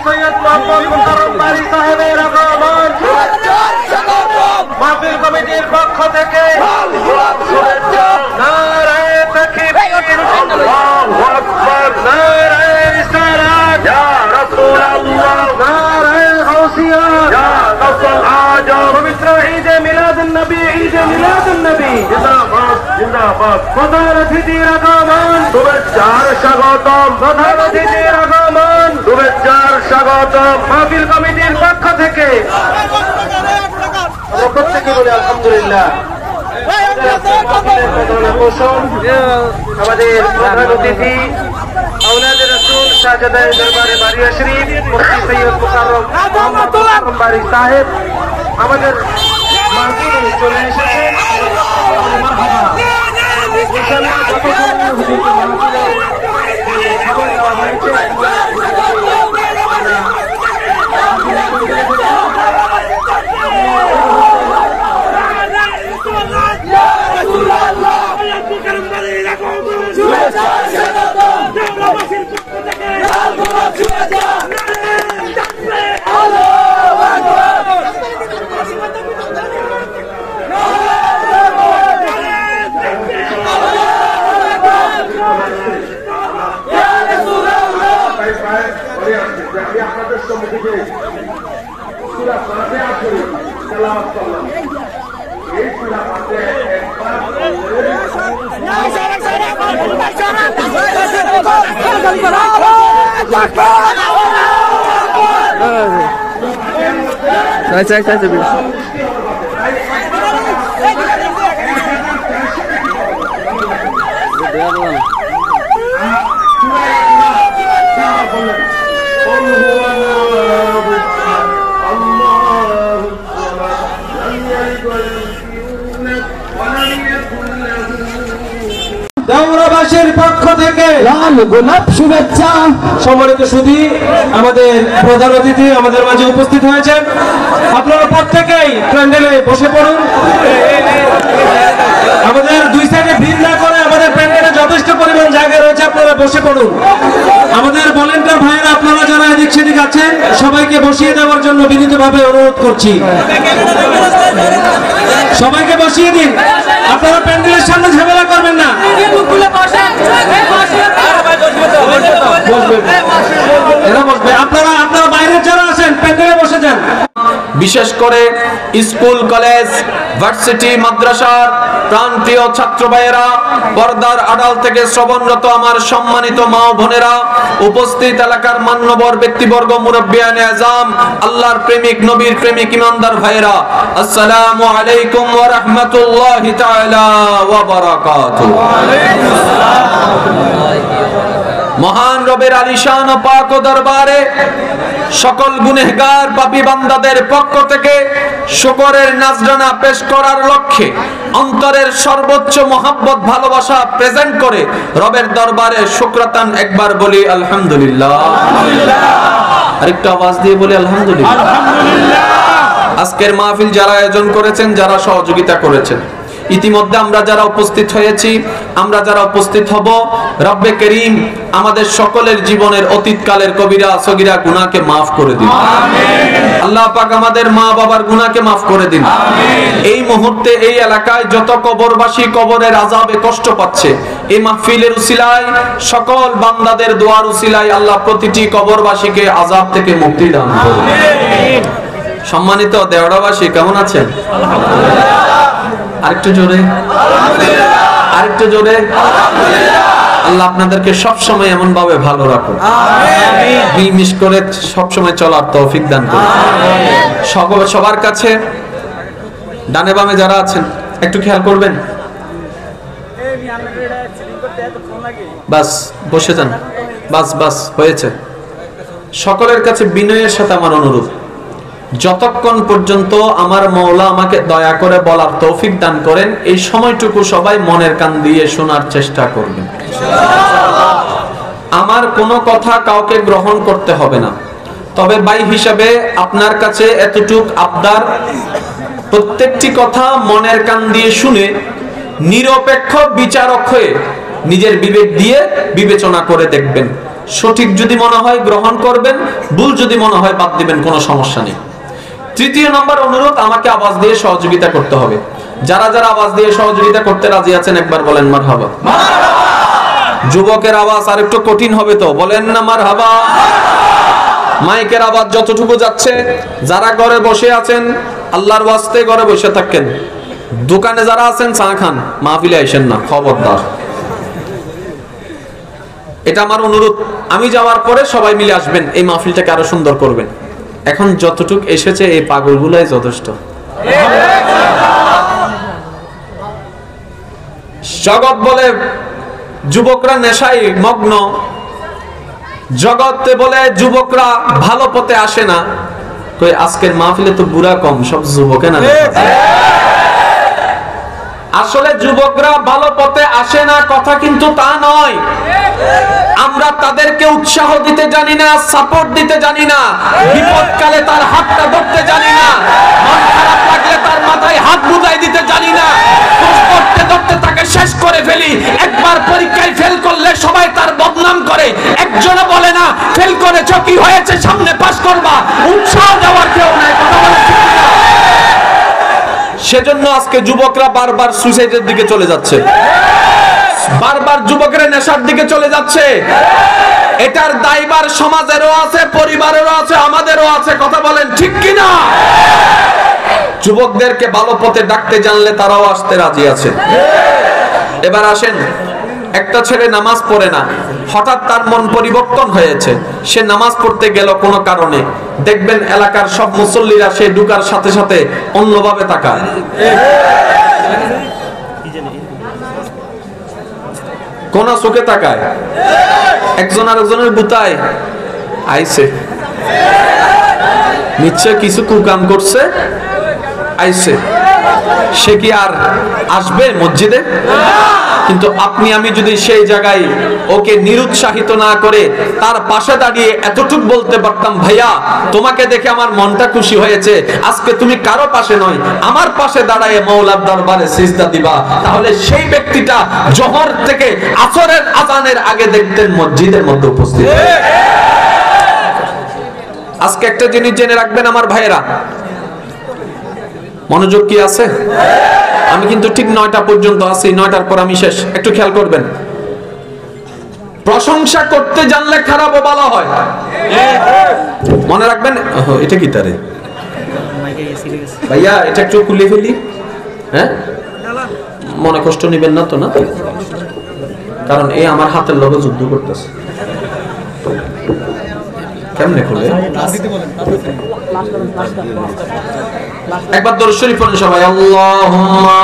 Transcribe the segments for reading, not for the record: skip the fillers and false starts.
সৈয়দ মোহাম্মদ মুকাররম বারী সাহেবের আগমন মাহফিল কমিটির পক্ষ থেকে নারায়ে তাকবীর, আল্লাহু আকবার, নারায়ে রিসালাত, ইয়া রাসূলুল্লাহ, নারায়ে গাউসিয়া, ইয়া গাউসুল আজম। পবিত্র ঈদে মিলাদুন নবী, ঈদে মিলাদুন নবী জিন্দাবাদ জিন্দাবাদ। প্রধান অতিথির আগমন, শুভেচ্ছার স্বাগতম। প্রধান অতিথির আগমন, শুভেচ্ছার স্বাগতম। মাহফিল কমিটির পক্ষ থেকে প্রত্যেকে বলে আলহামদুলিল্লাহ। আমাদের প্রধান অতিথি আওলাদে রাসূল শাহজাদায়ে দরবারে বারিয়া শরীফ মুফতি সৈয়দ মুকাররম মোহাম্মদ বারী সাহেব আমাদের মাহফিলে চলে এসেছেন। ইনশাআল্লাহ যতক্ষণ হুজুরকে মাহফিলে খবর দেওয়া হয়েছে আপনাদের সম্মুখে সূরা ফাতিহা শরীফ তেলাওয়াত করলাম। এই সূরা ফাতিহা দেওরাবাসীর পক্ষ থেকে লাল গোলাপ শুভেচ্ছা। সম্মানিত সুধী, আমাদের প্রধান অতিথি আমাদের মাঝে উপস্থিত হয়েছেন। আপনারা প্রত্যেকেই প্যান্ডেলে বসে পড়ুন। আমাদের দুই সাইডে ভিড় না করে আমাদের প্যান্ডেলে যথেষ্ট পরিমাণ জায়গা রয়েছে, আপনারা বসে পড়ুন। আমাদের ভলেন্টিয়ার ভাইয়েরা আপনারা যারা এদিক সেদিক আছেন সবাইকে বসিয়ে দেওয়ার জন্য বিনীতভাবে অনুরোধ করছি। সবাইকে বসিয়ে দিন, আপনারা প্যান্ডেলের সামনে ঝামেলা করবেন না। আপনারা বাইরে যারা আছেন প্যান্ডেলে বসে যান। বিশেষ করে স্কুল, কলেজ, ভার্সিটি, মাদ্রাসার প্রান্তীয় ছাত্র ভাইয়েরা, পর্দার আড়াল থেকে শ্রবণরত আমার সম্মানিত মা ও বোনেরা, উপস্থিত এলাকার মান্যবর ব্যক্তিবর্গ, মুরব্বিয়ানে আযম, আল্লাহর প্রেমিক, নবীর প্রেমিক ইমানদার ভাইয়েরা, আসসালামু আলাইকুম ওয়া রাহমাতুল্লাহি তাআলা ওয়া বারাকাতুহু। মহান রবের আলিশান ও পাক দরবারে সকল গুনাহগার পাপী বান্দাদের পক্ষ থেকে শুকরের নাজরানা পেশ করার লক্ষ্যে অন্তরের সর্বোচ্চ মহব্বত ভালোবাসা প্রেজেন্ট করে রবের দরবারে শুকরাতান একবার বলি আলহামদুলিল্লাহ। আরেকটু আওয়াজ দিয়ে বলি আলহামদুলিল্লাহ। আজকের মাহফিল যারা আয়োজন করেছেন, যারা সহযোগিতা করেছেন, ইতিমধ্যে আমরা যারা উপস্থিত হয়েছি, আমরা যারা উপস্থিত হব, রব্বে করিম আমাদের সকলের জীবনের অতীতকালের কবিরা সগীরা গুনাহকে মাফ করে দিন। আল্লাহ পাক আমাদের মা বাবার গুনাহকে মাফ করে দিন। এই মুহূর্তে এই এলাকায় যত কবরবাসী কবরের আযাবে কষ্ট পাচ্ছে, এই মাহফিলের উসিলায় সকল বান্দাদের দোয়ার উসিলায় আল্লাহ প্রতিটি কবরবাসীকে আযাব থেকে মুক্তি দান করুন। সম্মানিত দেওড়াবাসী কেমন আছেন? আরেকটু জোরে, আরেকটু জোরে। আল্লাহ আপনাদেরকে সব সময় এমন ভাবে ভালো রাখুন, মিলমিশ করে সব সময় চলার তৌফিক দান করুন। সবার কাছে ডানে বামে যারা আছেন একটু খেয়াল করবেন। বাস বসে যান, বাস বাস হয়েছে। সকলের কাছে বিনয়ের সাথে আমার অনুরোধ, যতক্ষণ পর্যন্ত আমার মওলা আমাকে দয়া করে বলার তৌফিক দান করেন, এই সময়টুকু সবাই মনের কান দিয়ে শোনার চেষ্টা করবেন। আমার কোনো কথা কাউকে গ্রহণ করতে হবে না, তবে ভাই হিসাবে আপনার কাছে এতটুক আবদার, প্রত্যেকটি কথা মনের কান দিয়ে শুনে নিরপেক্ষ বিচারক হয়ে নিজের বিবেক দিয়ে বিবেচনা করে দেখবেন। সঠিক যদি মনে হয় গ্রহণ করবেন, ভুল যদি মনে হয় বাদ দিবেন, কোনো সমস্যা নেই। তৃতীয় নম্বর অনুরোধ, আমাকে আওয়াজ দিয়ে সহযোগিতা করতে হবে। যারা যারা আওয়াজ দিয়ে সহযোগিতা করতে রাজি আছেন একবার বলেন মারহাবা। যুবকের আওয়াজ আর একটু কঠিন হবে তো, বলেন না মারহাবা। মাইকের আওয়াজ যতটুকু যাচ্ছে, যারা ঘরে বসে আছেন আল্লাহর ওয়াস্তে ঘরে বসে থাকেন। দোকানে যারা আছেন চা খান, মাহফিলে আইসেন না, খবরদার। এটা আমার অনুরোধ। আমি যাওয়ার পরে সবাই মিলে আসবেন, এই মাহফিলটাকে আরো সুন্দর করবেন। এখন যতটুক এসেছে এই পাগলগুলাই যথেষ্ট। জগৎ বলে যুবকরা নেশায় মগ্ন, জগতে বলে যুবকরা ভালো পথে আসে না। কই আজকের মাহফিলে তো বুড়া কম, সব যুবকে না। আসলে যুবকরা ভালো পথে আসে না কথা কিন্তু তা নয়। আমরা তাদেরকে উৎসাহ দিতে জানি না, সাপোর্ট দিতে জানি না, বিপদকালে তার হাতটা ধরতে জানি না, মন খারাপ লাগলে তার মাথায় হাত বুঝাই দিতে জানি না। ধরতে ধরতে তাকে শেষ করে ফেলি। একবার পরীক্ষায় ফেল করলে সবাই তার বদনাম করে, একজনও বলে না ফেল করেছো কি হয়েছে, সামনে পাস করবা। উৎসাহ দেওয়ার কেউ নাই, কথা বলে ঠিক না? সেজন্য আজকে যুবকরা বারবার সুইসাইডের দিকে চলে যাচ্ছে, বারবার যুবকেরা নেশার দিকে চলে যাচ্ছে। এটার দায়ভার সমাজেরও আছে, পরিবারেরও আছে, আমাদেরও আছে, কথা বলেন ঠিক কিনা? যুবকদেরকে ভালো পথে ডাকতে জানলে তারাও আসতে রাজি আছে। এবার আসেন, একটা ছেলে নামাজ পড়ে না, হঠাৎ তার মন পরিবর্তন হয়েছে, সে নামাজ পড়তে গেল কোনো কারণে। দেখবেন এলাকার সব মুসল্লিরা সে ঢুকার সাথে সাথে অন্যভাবে তাকায়। কোন চোখে তাকায়, একজন আরেকজনের গুতায় আইছে, নিশ্চয় কিছু কুকাম করছে, আইছে। সে কি আর আসবে মসজিদে? কিন্তু আপনি আমি যদি সেই জায়গায় ওকে নিরুৎসাহিত না করে তার পাশে দাঁড়িয়ে এতটুকু বলতে পারতাম, ভাইয়া তোমাকে দেখে আমার মনটা খুশি হয়েছে, আজকে তুমি কারো পাশে নয় আমার পাশে দাঁড়ায় মাওলার দরবারে সিজদা দিবা, তাহলে সেই ব্যক্তিটা জোহর থেকে আসরের আজানের আগে দেখতেন মসজিদের মধ্যে উপস্থিত। আজকে একটা জিনিস জেনে রাখবেন আমার ভাইয়েরা, মনোযোগ কি আছে? আমি কিন্তু ঠিক 9টা পর্যন্ত আছি, 9টার পর আমি শেষ। একটু খেয়াল করবেন, প্রশংসা করতে জানলে খারাপও ভালো হয়, মনে রাখবেন। এটা কি তারে ভাইয়া, এটা একটু খুলে ফেলি, হ্যাঁ মনে কষ্ট নিবেন না তো? না, কারণ এই আমার হাতের লগে যুদ্ধ করতেছে। কেমনে খুলে? একবার দরুদ শরীফ পড়েন সবাই, আল্লাহুম্মা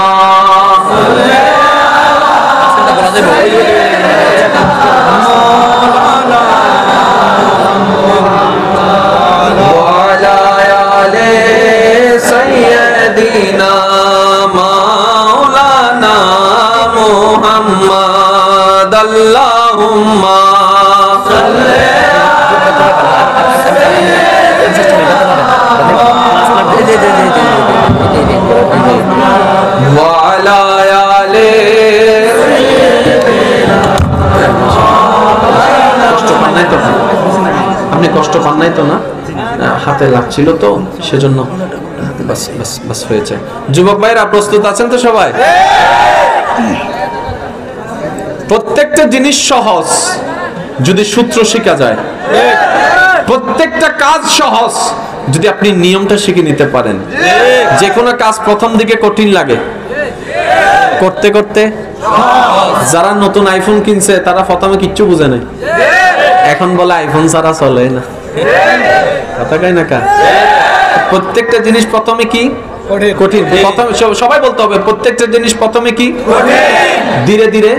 ওয়ালা আলি সাইয়্যিদিনা মাওলানা মুহাম্মদ আল্লাহুম্মা আপনি কষ্ট পান নাই তো? না, হাতে লাগছিল তো সেজন্য বাস বাস বাস হয়েছে। যুবক ভাইরা প্রস্তুত আছেন তো সবাই? প্রত্যেকটা জিনিস সহজ যদি সূত্র শেখা যায়, প্রত্যেকটা কাজ সহজ যদি আপনি নিয়মটা শিখে নিতে পারেন। যে কোনো কাজ প্রথম দিকে কঠিন লাগে, করতে করতে যারা নতুন আইফোন কিনছে তারা প্রথমে কিচ্ছু বুঝে নাই, এখন বলে আইফোন ছাড়া চলে না, কথা কয় না কা? প্রত্যেকটা জিনিস প্রথমে কি কঠিন, প্রথমে সবাই বলতে হবে প্রত্যেকটা জিনিস প্রথমে কি ধীরে ধীরে।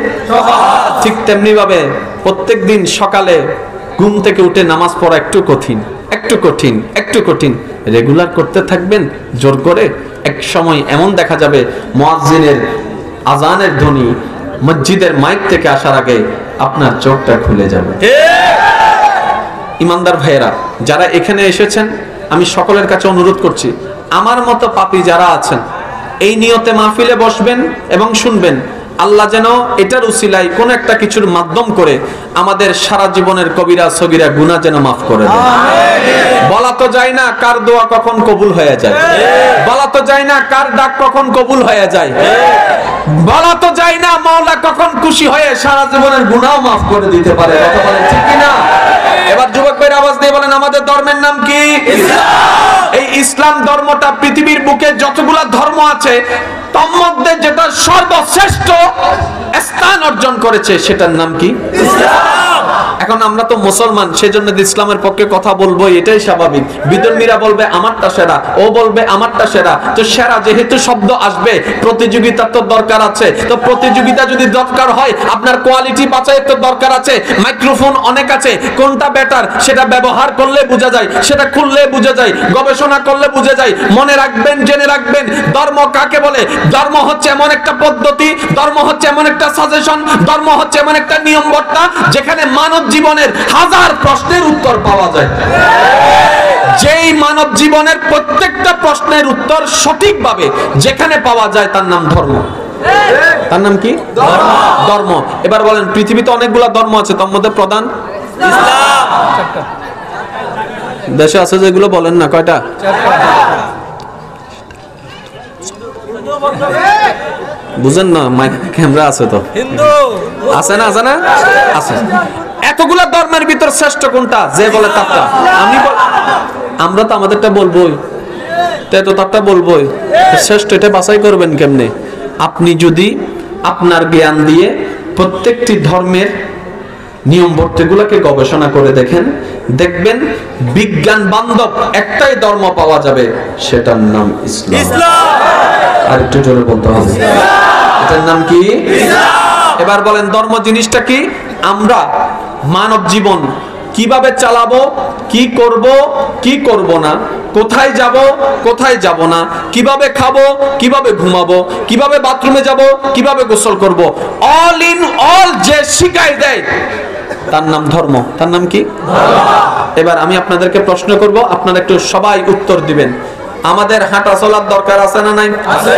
ঠিক তেমনি ভাবে প্রত্যেক দিন সকালে ঘুম থেকে উঠে নামাজ পড়া একটু কঠিন, একটু কঠিন, একটু কঠিন, রেগুলার করতে থাকবেন জোর করে। এক সময় এমন দেখা যাবে মুয়াজ্জিনের আজানের ধ্বনি মসজিদের মাইক থেকে আসার আগে আপনার চোখটা খুলে যাবে। ইমানদার ভাইয়েরা যারা এখানে এসেছেন, আমি সকলের কাছে অনুরোধ করছি, আমার মতো পাপী যারা আছেন এই নিয়তে মাহফিলে বসবেন এবং শুনবেন, আল্লাহ যেন এটার উসিলায় কোন একটা কিছুর মাধ্যম করে আমাদের সারা জীবনের কবিরা সগীরা গুনাহ যেন মাফ করে দেন। বলা তো যায় না কার দোয়া কখন কবুল হয়ে যায়, বলা তো যায় না কার ডাক কখন কবুল হয়ে যায়, বলা তো যায় না মাওলা কখন খুশি হয়ে সারা জীবনের গুনাহ মাফ করে দিতে পারে। কথা বলেন ঠিক কি না? এবার যুবক ভাইয়ের আওয়াজ দিয়ে বলেন আমাদের ধর্মের নাম কি? ইসলাম। এই ইসলাম ধর্মটা পৃথিবীর বুকে যতগুলা ধর্ম আছে তার মধ্যে যেটা সর্বশ্রেষ্ঠ স্থান অর্জন করেছে সেটার নাম কি? ইসলাম। এখন আমরা তো মুসলমান, সেজন্য ইসলামের পক্ষে কথা বলবো, এটাই স্বাভাবিক। বিধর্মীরা বলবে আমারটা সেরা, ও বলবে আমারটা সেরা। তো সেরা যেহেতু শব্দ আসবে, প্রতিযোগিতার তো দরকার আছে। তো প্রতিযোগিতা যদি দরকার হয়, আপনার কোয়ালিটি বাঁচাইয়ের তো দরকার আছে। মাইক্রোফোন অনেক আছে, কোনটা বেটার সেটা ব্যবহার করলে বোঝা যায়, সেটা খুললে বোঝা যায়, গবেষণা করলে বোঝা যায়। মনে রাখবেন, জেনে রাখবেন, ধর্ম কাকে বলে? ধর্ম হচ্ছে এমন একটা পদ্ধতি, ধর্ম হচ্ছে এমন একটা সাজেশন, ধর্ম হচ্ছে এমন একটা নিয়ম বর্তা যেখানে মানব জীবনের হাজার প্রশ্নের উত্তর পাওয়া যায়। যেই মানব জীবনের প্রত্যেকটা প্রশ্নের উত্তর সঠিকভাবে যেখানে পাওয়া যায় তার নাম ধর্ম। তার নাম কি? ধর্ম। এবার বলেন পৃথিবীতে অনেকগুলা ধর্ম আছে, তার মধ্যে প্রধান ইসলাম। দেশে আছে যেগুলো বলেন না, কয়টা? বুঝেন না, মাইক ক্যামেরা আছে তো, আছে না? আছে না? আছে। এতগুলা ধর্মের ভিতর শ্রেষ্ঠ কোনটা? যে বলে তারটা। আমরা তো আমাদেরটা বলবোই, তো তারটা বলবোই। শ্রেষ্ঠ এটা বাছাই করবেন কেমনে? আপনি যদি আপনার জ্ঞান দিয়ে প্রত্যেকটি ধর্মের নিয়ম বর্তিগুলোকে গবেষণা করে দেখেন, দেখবেন বিজ্ঞান বান্ধব একটাই ধর্ম পাওয়া যাবে, সেটার নাম ইসলাম। আর একটু জোরে বলতে হবে, এটার নাম কি? ইসলাম। এবার বলেন ধর্ম জিনিসটা কি? আমরা মানব জীবন কিভাবে চালাবো, কি করব, কি করব না, কোথায় যাব, কোথায় যাব না, কিভাবে খাবো, কিভাবে ঘুমাবো, কিভাবে বাথরুমে যাব, কিভাবে গোসল করব, অল ইন অল যে শিখাই দেয় তার নাম ধর্ম। তার নাম কি? এবার আমি আপনাদেরকে প্রশ্ন করব, আপনারা একটু সবাই উত্তর দিবেন। আমাদের হাঁটা চলার দরকার আছে না নাই? আছে।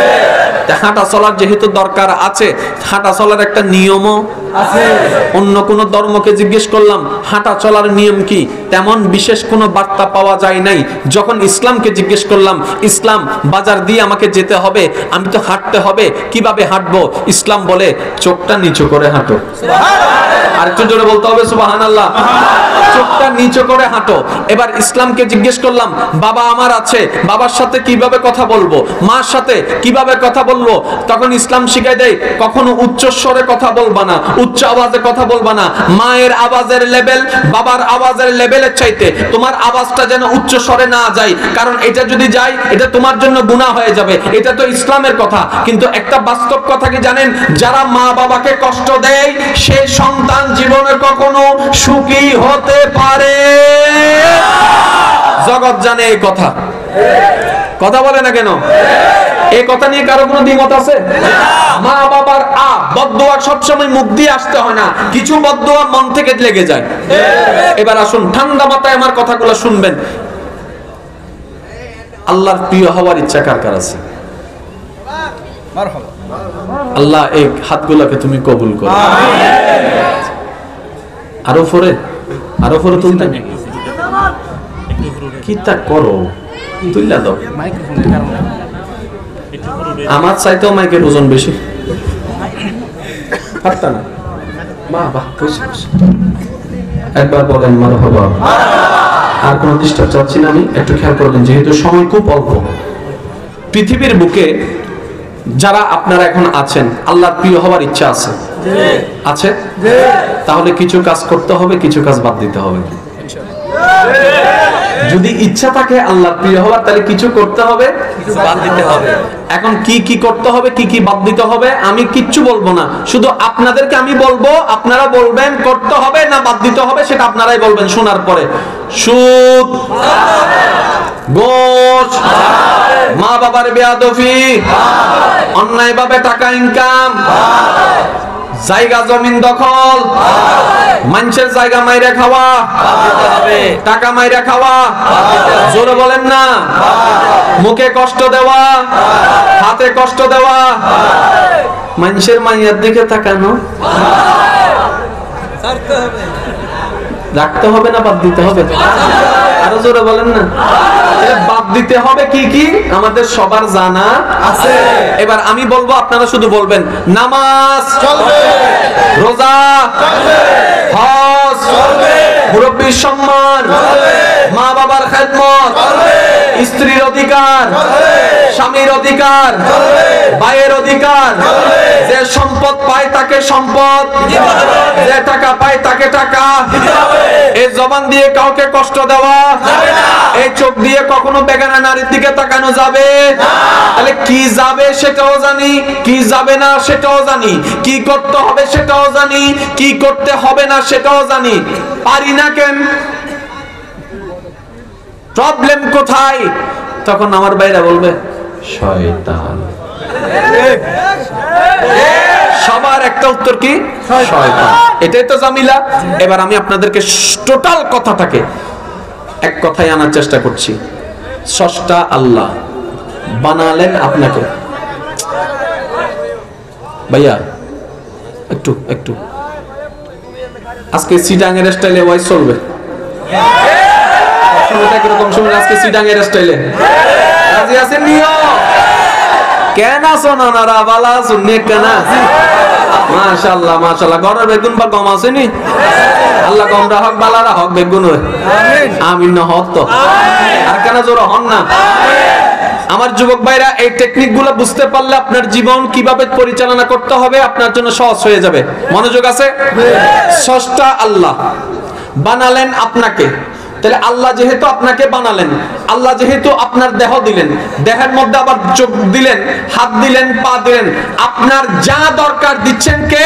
হাঁটা চলার যেহেতু দরকার আছে, হাঁটা চলার একটা নিয়মও আছে। অন্য কোন ধর্মকে জিজ্ঞেস করলাম হাঁটা চলার নিয়ম কি, তেমন বিশেষ কোনো বার্তা পাওয়া যায় নাই। যখন ইসলামকে জিজ্ঞেস করলাম, ইসলাম বাজার দিয়ে আমাকে যেতে হবে, আমি তো হাঁটতে হবে, কিভাবে হাঁটবো? ইসলাম বলে চোখটা নিচু করে হাঁটো। আর একটু জোরে বলতে হবে সুবহানাল্লাহ। চোখটা নিচু করে হাঁটো। এবার ইসলামকে জিজ্ঞেস করলাম বাবা আমার আছে, বাবার সাথে কিভাবে কথা বলবো, মার সাথে কিভাবে কথা বলবো? তখন ইসলাম শিখাই দেয় কখনো উচ্চ স্বরে কথা বলবা না, উচ্চ আওয়াজে কথা বলবা না। মায়ের আওয়াজের লেভেল বাবার আওয়াজের লেভেলের চাইতে তোমার আওয়াজটা যেন উচ্চ স্বরে না যায়, কারণ এটা যদি যায় এটা তোমার জন্য গুনাহ হয়ে যাবে। এটা তো ইসলামের কথা। কিন্তু একটা বাস্তব কথা কি জানেন? যারা মা বাবাকে কষ্ট দেয় সেই সন্তান জীবনে কখনো সুখী হতে পারে। জগৎ জানে এই কথা, কথা বলে না কেন? এই কথা নিয়ে কারো কোনো দ্বিমত আছে? মা বাবার বদদুয়া সবসময় মুখ দিয়ে আসতে হয় না, কিছু বদদুয়া মন থেকে লেগে যায়। এবার আসুন ঠান্ডা মাথায় আমার কথাগুলো শুনবেন। আল্লাহর প্রিয় হওয়ার ইচ্ছা কার কার আছে? আল্লাহ এই হাতগুলোকে তুমি কবুল করো। আরো ফরে, আরো ফরে তুলতে কি তা করো, তুইলা দাও। আমার চাইতেও মাইকের ওজন বেশি, পারতা না। বাহ বাহ, একবার বলেন মারহাবা। আর কোন ডিস্টার্ব চাচ্ছি না আমি, একটু খেয়াল করবেন যেহেতু সময় খুব অল্প। পৃথিবীর বুকে যারা আপনারা এখন আছেন, আল্লাহর প্রিয় হওয়ার ইচ্ছা আছে? আছে। তাহলে কিছু কাজ করতে হবে, কিছু কাজ বাদ দিতে হবে। যদি ইচ্ছা থাকে আল্লাহর প্রিয় হওয়ার, তাহলে কিছু করতে হবে, কিছু বাদ দিতে হবে। এখন কি কি করতে হবে, কি কি বাদ দিতে হবে আমি কিচ্ছু বলবো না, শুধু আপনাদেরকে আমি বলবো, আপনারা বলবেন করতে হবে না বাদ দিতে হবে, সেটা আপনারাই বলবেন শোনার পরে। সুদ, ঘুষ, মা বাবার বেয়াদবি, অন্যায়ভাবে টাকা ইনকাম, জায়গা জমিন দখল, মানুষের জায়গা মাইরা খাওয়া, টাকা মাইরা খাওয়া, জোরে বলেন না, মুখে কষ্ট দেওয়া, হাতে কষ্ট দেওয়া, মানুষের মাইয়ার দিকে তাকানো রাখতে হবে না বাদ দিতে হবে? আরো জোরে বলেন না। বাদ দিতে হবে কি কি আমাদের সবার জানা আছে। এবার আমি বলবো, আপনারা শুধু বলবেন নামাজ চলবে, রোজা চলবে, হজ চলবে, মুরব্বির সম্মান চলবে, মা বাবার খেদমত চলবে, স্ত্রীর অধিকার চলবে, স্বামীর অধিকার চলবে, ভাইয়ের অধিকার চলবে, যে সম্পদ পায় তাকে সম্পদ দিতে হবে, যে টাকা পায় তাকে টাকা দিতে হবে, এই জবান দিয়ে কাউকে কষ্ট দেওয়া যাবে না, এই চোখ দিয়ে কখনো বেগানা নারীর দিকে তাকানো যাবে না। তাহলে কি যাবে সেটাও জানি, কি যাবে না সেটাও জানি, কি করতে হবে সেটাও জানি, কি করতে হবে না সেটাও জানি। পারি না কেন? প্রবলেম কোথায়? তখন আমার ভাইরা বলবে শয়তান। সবার একটা উত্তর কি? শয়তান। এটাই তো জামিলা। এবার আমি আপনাদেরকে টোটাল কথাটাকে এক কথায় আনার চেষ্টা করছি। স্রষ্টা আল্লাহ বানালেন আপনাকে। ভাইয়া একটু একটু আজকে সিডাঙের স্টাইলে ওয়াইজ চলবে। এরকম সময় আজকে সিডাঙের স্টাইলে রাজি আছেন? নিও কেন শোনো না রাবালা শুননে কেন? মাশাআল্লাহ মাশাআল্লাহ। গড়ের বেগুন বা কম আসেনি? আল্লাহ কমরা হক বালারা হক বেগুন হয়। আমিন না হক তো আর কেন জোর হন না? আমার যুবক ভাইরা, এই টেকনিক গুলো বুঝতে পারলে আপনার জীবন কিভাবে পরিচালনা করতে হবে আপনার জন্য সহজ হয়ে যাবে। মনোযোগ আছে? স্রষ্টা আল্লাহ বানালেন আপনাকে। তাহলে আল্লাহ যেহেতু আপনাকে বানালেন, আল্লাহ যেহেতু আপনার দেহ দিলেন, দেহের মধ্যে আবার চোখ দিলেন, হাত দিলেন, পা দিলেন, আপনার যা দরকার দিচ্ছেন কে?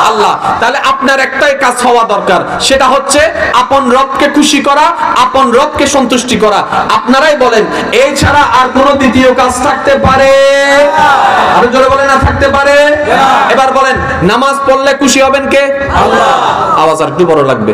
আল্লাহ। তাহলে আপনার একটাই কাজ হওয়া দরকার, সেটা হচ্ছে আপন রবকে খুশি করা, আপন রবকে সন্তুষ্টি করা। আপনারাই বলেন, এই ছাড়া আর কোনো দ্বিতীয় কাজ থাকতে পারে? আরো জোরে বলেন, না থাকতে পারে? এবার বলেন, নামাজ পড়লে খুশি হবেন কে? আল্লাহ। আওয়াজ আর একটু বড় লাগবে।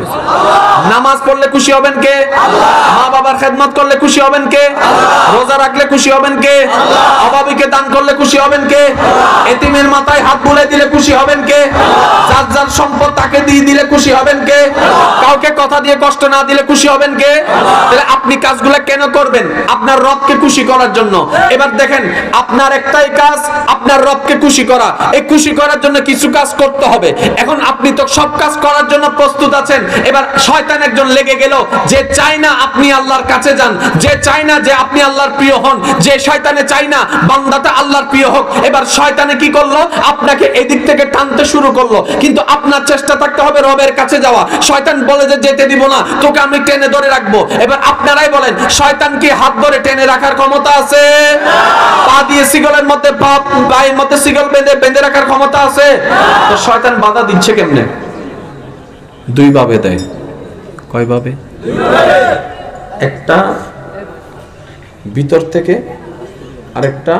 নামাজ পড়লে খুশি হবেন কে? আল্লাহ। মা বাবার খেদমত করলে খুশি হবেন কে? আল্লাহ। রোজা রাখলে খুশি হবেন কে? আল্লাহ। অভাবীকে দান করলে খুশি হবেন কে? আল্লাহ। এতিমের মাথায় হাত বুলিয়ে দিলে খুশি হবেন কে? আল্লাহ। যার যার সম্পদ তাকে দিয়ে দিলে খুশি হবেন কে? আল্লাহ। কাউকে কথা দিয়ে কষ্ট না দিলে খুশি হবেন কে? আল্লাহ। তাহলে আপনি কাজগুলো কেন করবেন? আপনার রবকে খুশি করার জন্য। এবার দেখেন, আপনার একটাই কাজ আপনার রবকে খুশি করা। এই খুশি করার জন্য কিছু কাজ করতে হবে। এখন আপনি তো সব কাজ করার জন্য প্রস্তুত আছেন। এবার শয়তান একজন লেগে গেল, যে চায় না আপনি আল্লাহর কাছে যান, যে চায় না যে আপনি আল্লাহর প্রিয় হন, যে শয়তানে চায় না বান্দাটা আল্লাহর প্রিয় হোক। এবার শয়তানে কি করলো? আপনাকে এদিক থেকে টানতে শুরু করলো, কিন্তু আপনার চেষ্টা থাকতে হবে রবের কাছে যাওয়া। শয়তান বলে যে যেতে দিব না, তোকে আমি টেনে ধরে রাখবো। এবার আপনারাই বলেন, শয়তান কি হাত ধরে টেনে রাখার ক্ষমতা আছে? পা দিয়ে সিগলের মধ্যে, পায়ের মধ্যে সিগল বেঁধে রাখার ক্ষমতা আছে? তো শয়তান বাধা দিচ্ছে কেমনে? দুই ভাবে দেয়। কয় ভাবে? একটা ভিতর থেকে, আরেকটা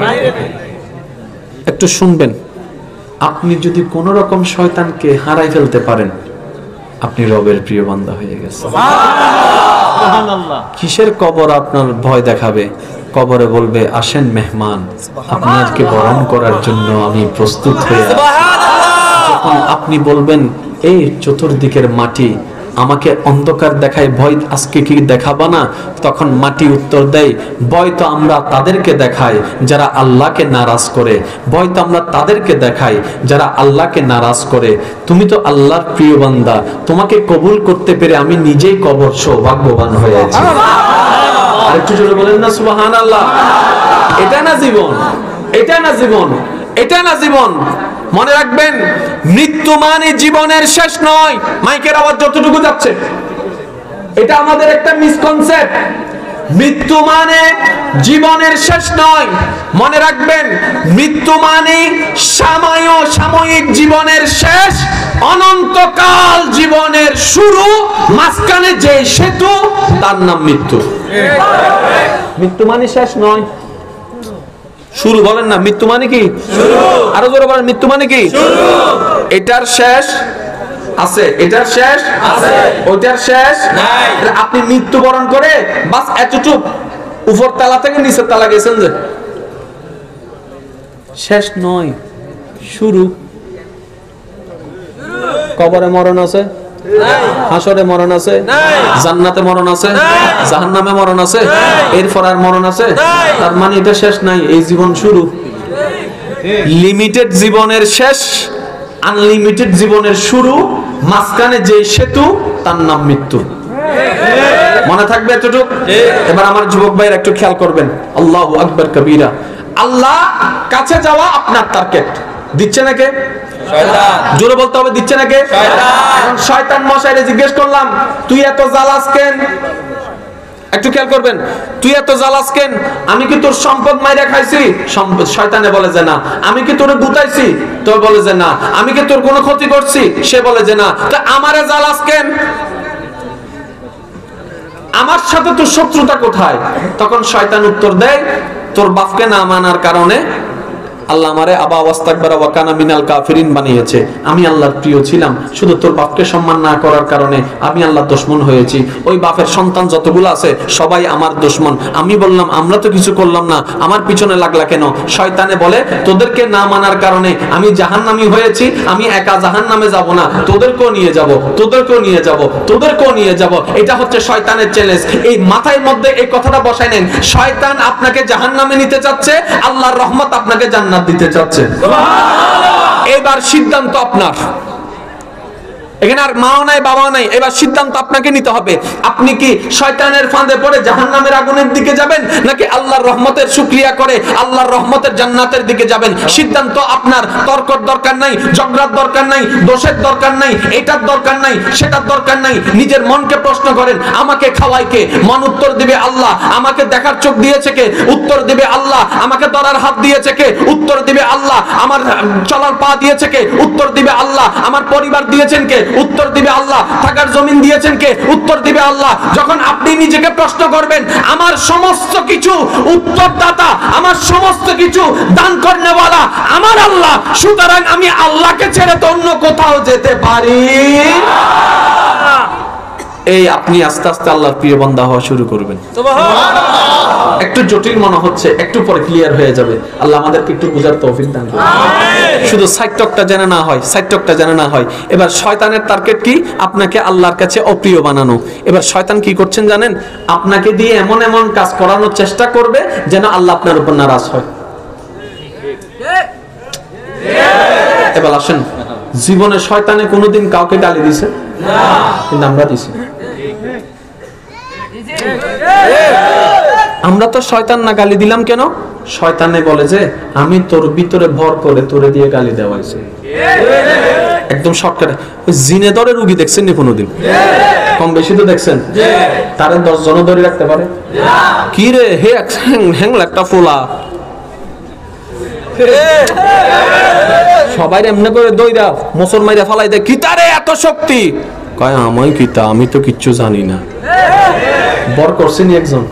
বাইরে থেকে। একটু শুনবেন, আপনি যদি কোন রকম শয়তানকে হারাই ফেলতে পারেন, আপনি রবের প্রিয় বান্দা হয়ে গেছেন। সুবহানাল্লাহ। কিসের কবর আপনার ভয় দেখাবে? কবরে বলবে, আসেন মেহমান, আপনাকে বরণ করার জন্য আমি প্রস্তুত হয়ে আছি। যখন আপনি বলবেন, এই চতুর্দিকের মাটি আমাকে অন্ধকার দেখায়, ভয় আজকে কি দেখাবা না? তখন মাটি উত্তর দেয়, ভয় তো আমরা তাদেরকে দেখাই যারা আল্লাহকে নারাজ করে, ভয় তো আমরা তাদেরকে দেখাই যারা আল্লাহকে নারাজ করে। তুমি তো আল্লাহর প্রিয় বান্দা, তোমাকে কবুল করতে পেরে আমি নিজেই কবর সৌভাগ্যবান হয়েছি। আরেকটু জোরে বলেন না সুবহানাল্লাহ। এটা না জীবন, এটা না জীবন, এটা না জীবন। মনে রাখবেন, মৃত্যু মানে জীবনের শেষ নয়। মাইকের আওয়াজ যতটুকু যাচ্ছে, এটা আমাদের একটা মিসকনসেপ্ট। মৃত্যু মানে জীবনের শেষ নয়। মনে রাখবেন, মৃত্যু মানে সাময়িক জীবনের শেষ, অনন্তকাল জীবনের শুরু, মাঝখানে যে সেতু তার নাম মৃত্যু। মৃত্যু মানে শেষ নয়, শুরু। বলেন না, মৃত্যু মানে কি শুরু? আরো জোরে বলেন, মৃত্যু মানে কি শুরু? এটার শেষ আছে, এটার শেষ আছে, ওইটার শেষ নাই। আপনি মৃত্যুবরণ করে বাস এতটুক উপর তালা থেকে নিচের তালা গেছেন, যে শেষ নয়। শুরু। কবরে মরণ আছে, হাসরে মরণ আছে, জান্নাতে মরণ আছে, জাহান্নামে মরণ আছে, এরপর আর মরণ আছে? তার মানে এটা শেষ নাই, এই জীবন শুরু। লিমিটেড জীবনের শেষ, আনলিমিটেড জীবনের শুরু, মাঝখানে যে সেতু তার নাম মৃত্যু। মনে থাকবে এতটুকু? এবার আমার যুবক ভাইয়ের একটু খেয়াল করবেন। আল্লাহু আকবার কবীরা। আল্লাহ কাছে যাওয়া আপনার টার্গেট, দিচ্ছে না কে? শয়তান। জোরে বলতে হবে, দিচ্ছে না কে? শয়তান। এখন শয়তান মশাইরে জিজ্ঞেস করলাম, তুই এত জ্বালাস কেন? একটু খেয়াল করবেন, তুই এত জ্বালাস কেন? আমি কি তোর সম্পদ মাইরা খাইছি? শয়তানে বলে যে না। আমি কি তোরে গুতাইছি? তো বলে যে না। আমি কি তোর কোনো ক্ষতি করছি? সে বলে যে না। তো আমারে জ্বালাস কেন? আমার সাথে তোর শত্রুতা কোথায়? তখন শয়তান উত্তর দেয়, তোর বাপকে না মানার কারণে আল্লাহ আমারে আবা ওয়াস্তাকবারা ওয়া কানা মিনাল কাফিরিন বানিয়েছে। আমি আল্লাহর প্রিয় ছিলাম, শুধু তোর বাপকে সম্মান না করার কারণে আমি আল্লাহর দুশমন হয়েছি। ওই বাপের সন্তান যতগুলো আছে সবাই আমার দুশমন। আমি বললাম আমরা তো কিছু করলাম না, আমার পিছনে লাগলা কেন? শয়তানে বলে তোদেরকে না মানার কারণে আমি জাহান্নামী হয়েছি, আমি একা জাহান্নামে যাব না, তোদেরকেও নিয়ে যাব, তোদেরকেও নিয়ে যাব, তোদেরকেও নিয়ে যাব। এটা হচ্ছে শয়তানের চ্যালেঞ্জ। এই মাথার মধ্যে এই কথাটা বসায় নেন, শয়তান আপনাকে জাহান্নামে নিতে চাচ্ছে, আল্লাহর রহমত আপনাকে জান্নাত দিতে চাচ্ছে। এবার সিদ্ধান্ত আপনার। এখানে আর মাও নাই বাবাও নাই, এবার সিদ্ধান্ত আপনাকে নিতে হবে। আপনি কি শয়তানের ফাঁদে পড়ে জাহান্নামের আগুনের দিকে যাবেন, নাকি আল্লাহর রহমতের শুকরিয়া করে আল্লাহর রহমতের জান্নাতের দিকে যাবেন? সিদ্ধান্ত আপনার। তর্কর দরকার নাই, ঝগড়ার দরকার নাই, দোষের দরকার নাই, এটার দরকার নাই, সেটার দরকার নাই। নিজের মনকে প্রশ্ন করেন, আমাকে খাওয়ায় কে? মন উত্তর দিবে আল্লাহ। আমাকে দেখার চোখ দিয়েছে কে? উত্তর দিবে আল্লাহ। আমাকে ধরার হাত দিয়েছে কে? উত্তর দিবে আল্লাহ। আমার চলার পা দিয়েছে কে? উত্তর দিবে আল্লাহ। আমার পরিবার দিয়েছেন কে? উত্তর দিবে আল্লাহ। থাকার জমিন দিয়েছেন কে? উত্তর দিবে আল্লাহ। যখন আপনি নিজেকে প্রশ্ন করবেন, আমার সমস্ত কিছু উত্তরদাতা, আমার সমস্ত কিছু দান করনেওয়ালা আমার আল্লাহ, সুতরাং আমি আল্লাহকে ছেড়ে তো অন্য কোথাও যেতে পারি না। এই আপনি আস্তে আস্তে আল্লাহর প্রিয় বান্দা হওয়া শুরু করবেন। সুবহানাল্লাহ। একটু জটিল মনে হচ্ছে, একটু পরে ক্লিয়ার হয়ে যাবে। আল্লাহ আমাদেরকে একটু বুঝার তৌফিক দান করুন। শুধু সাইটকটা জানা না হয়, সাইটকটা জানা না হয়। এবার শয়তানের টার্গেট কি? আপনাকে আল্লাহর কাছে অপ্রিয় বানানো। এবার শয়তান কি করছেন জানেন? আপনাকে দিয়ে এমন এমন কাজ করানোর চেষ্টা করবে যেন আল্লাহ আপনার উপর নারাজ হয়। এবার আসেন, জীবনে শয়তানে কোনোদিন কাউকে গালি দিছে না, কিন্তু আমরা দিছি। আমরা তো শয়তান না গালি দিলাম কেন? শয়তানে বলে যে আমি তোর ভিতরে ভর করে তোরে দিয়ে গালি দেওয়াইছি। একদম শর্টকাটে। জিনে ধরে রুগী দেখছেন নি কোনোদিন? কম বেশি তো দেখছেন। তারে 10 জন ধরে রাখতে পারে? কি রে হে হ্যাংলা একটা ফোলা, সবাই এমনি করে দইরা মুসলমানরা ফালাই দেয়, কিতারে এত শক্তি? কয় আমায় কিতা, আমি তো কিচ্ছু জানি না। বর করছেন একজন,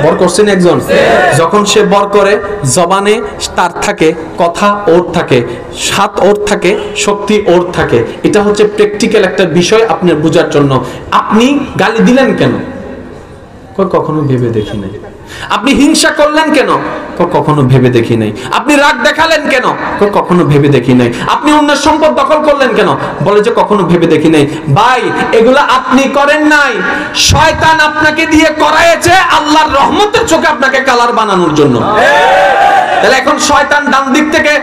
বর করছেন একজন। যখন সে বর করে, জবানে তার থাকে, কথা ওর থাকে, সাত ওর থাকে, শক্তি ওর থাকে। এটা হচ্ছে প্র্যাকটিক্যাল একটা বিষয় আপনার বোঝার জন্য। আপনি গালি দিলেন কেন? কখনো ভেবে দেখি নাই। আপনি হিংসা করলেন কেন? কখনো ভেবে দেখি নাই। আপনি রাগ দেখালেন কেন? কখনো ভেবে দেখি নাই। আপনি অন্যের সম্পদ দখল করলেন কেন? বলে যে কখনো ভেবে দেখি নাই। ভাই, এগুলা আপনি করেন নাই, শয়তান আপনাকে দিয়ে করায়েছে আল্লাহর রহমতের চোখে আপনাকে কালার বানানোর জন্য। তাহলে এখন শয়তান ডান দিক থেকে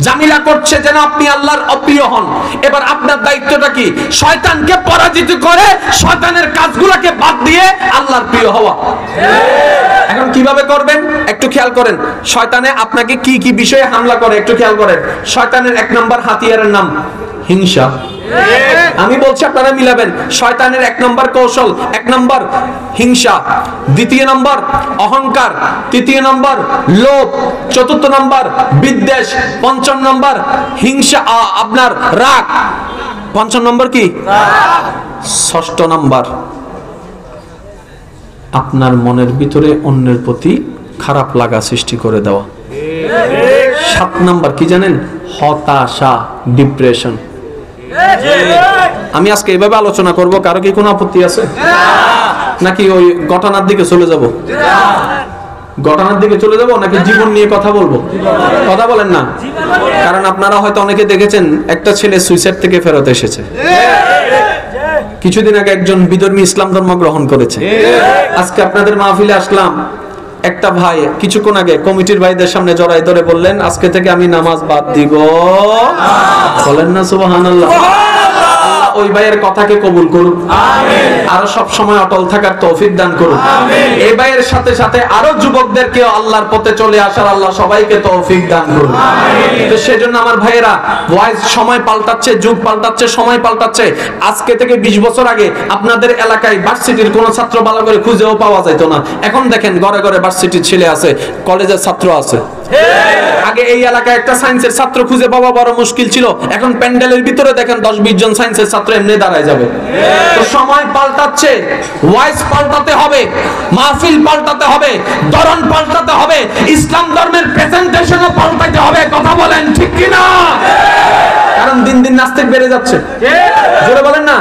জামিলা করছে যেন আপনি আল্লাহর অপ্রিয় হন। এবার আপনার দায়িত্বটা কি? শয়তানকে পরাজিত করে শয়তানের কাজগুলোকে বাদ দিয়ে আল্লাহর প্রিয় হওয়া। এখন কিভাবে করবেন একটু খেয়াল করেন। শয়তানে আপনাকে কি কি বিষয়ে হামলা করে একটু খেয়াল করেন। শয়তানের 1 নম্বর হাতিয়ারের নাম হিংসা। আমি বলছি আপনারা মিলাবেন। শয়তানের 1 নম্বর কৌশল, 1 নম্বর হিংসা, 2 নম্বর অহংকার, 3 নম্বর লোভ, 4 নম্বর বিদ্বেষ, 5 নম্বর হিংসা আপনার রাগ, 5 নম্বর কি? 6 নম্বর আপনার মনের ভিতরে অন্যের প্রতি খারাপ লাগা সৃষ্টি করে দেওয়া। 7 নম্বর কি জানেন? হতাশা, ডিপ্রেশন। আমি আজকে এইভাবে আলোচনা করব, কারো কি কোনো আপত্তি আছে নাকি ওই ঘটনার দিকে চলে যাব? ঘটনার দিকে চলে যাবো নাকি জীবন নিয়ে কথা বলবো? কথা বলেন না। কারণ আপনারা হয়তো অনেকে দেখেছেন একটা ছেলে সুইসাইড থেকে ফেরত এসেছে। কিছুদিন আগে একজন বিধর্মী ইসলাম ধর্ম গ্রহণ করেছে। আজকে আপনাদের মাহফিলে আসলাম, একটা ভাই কিছুক্ষণ আগে কমিটির ভাইদের সামনে জড়াই ধরে বললেন আজকে থেকে আমি নামাজ বাদ দিব। বলেন না সুবহানাল্লাহ। ওই ভাইয়ের কথাকে কবুল করুন, আরো সব সময় অটল থাকার তৌফিক দান করুন। এই ভাইয়ের সাথে সাথে আরো যুবকদেরকে আল্লাহর পথে চলে আসার আল্লাহ সবাইকে তৌফিক দান করুন। তো সেজন্য আমার ভাইয়েরা, ওয়াইজ সময় পাল্টাচ্ছে, যুগ পাল্টাচ্ছে, সময় পাল্টাচ্ছে। আজকে থেকে 20 বছর আগে আপনাদের এলাকায় ভার্সিটির কোন ছাত্র ভালো করে খুঁজেও পাওয়া যেত না। এখন দেখেন ঘরে ঘরে ভার্সিটির ছেলে আছে, কলেজের ছাত্র আছে। আগে এই এলাকায় একটা সায়েন্সের ছাত্র খুঁজে পাওয়া বড় মুশকিল ছিল, এখন প্যান্ডেলের ভিতরে দেখেন 10-20 জন সায়েন্সের ছাত্র এমনি দাঁড়ায় যাবে। তো সময় পাল্টাচ্ছে, ওয়াইজ পাল্টাতে হবে, মাহফিল পাল্টাতে হবে, ধরন পাল্টাতে হবে, ইসলাম ধর্মের প্রেজেন্টেশনও পাল্টাতে হবে। কথা বলেন ঠিক কি না? কারণ দিন দিন নাস্তিক বেড়ে যাচ্ছে। জোরে বলেন না,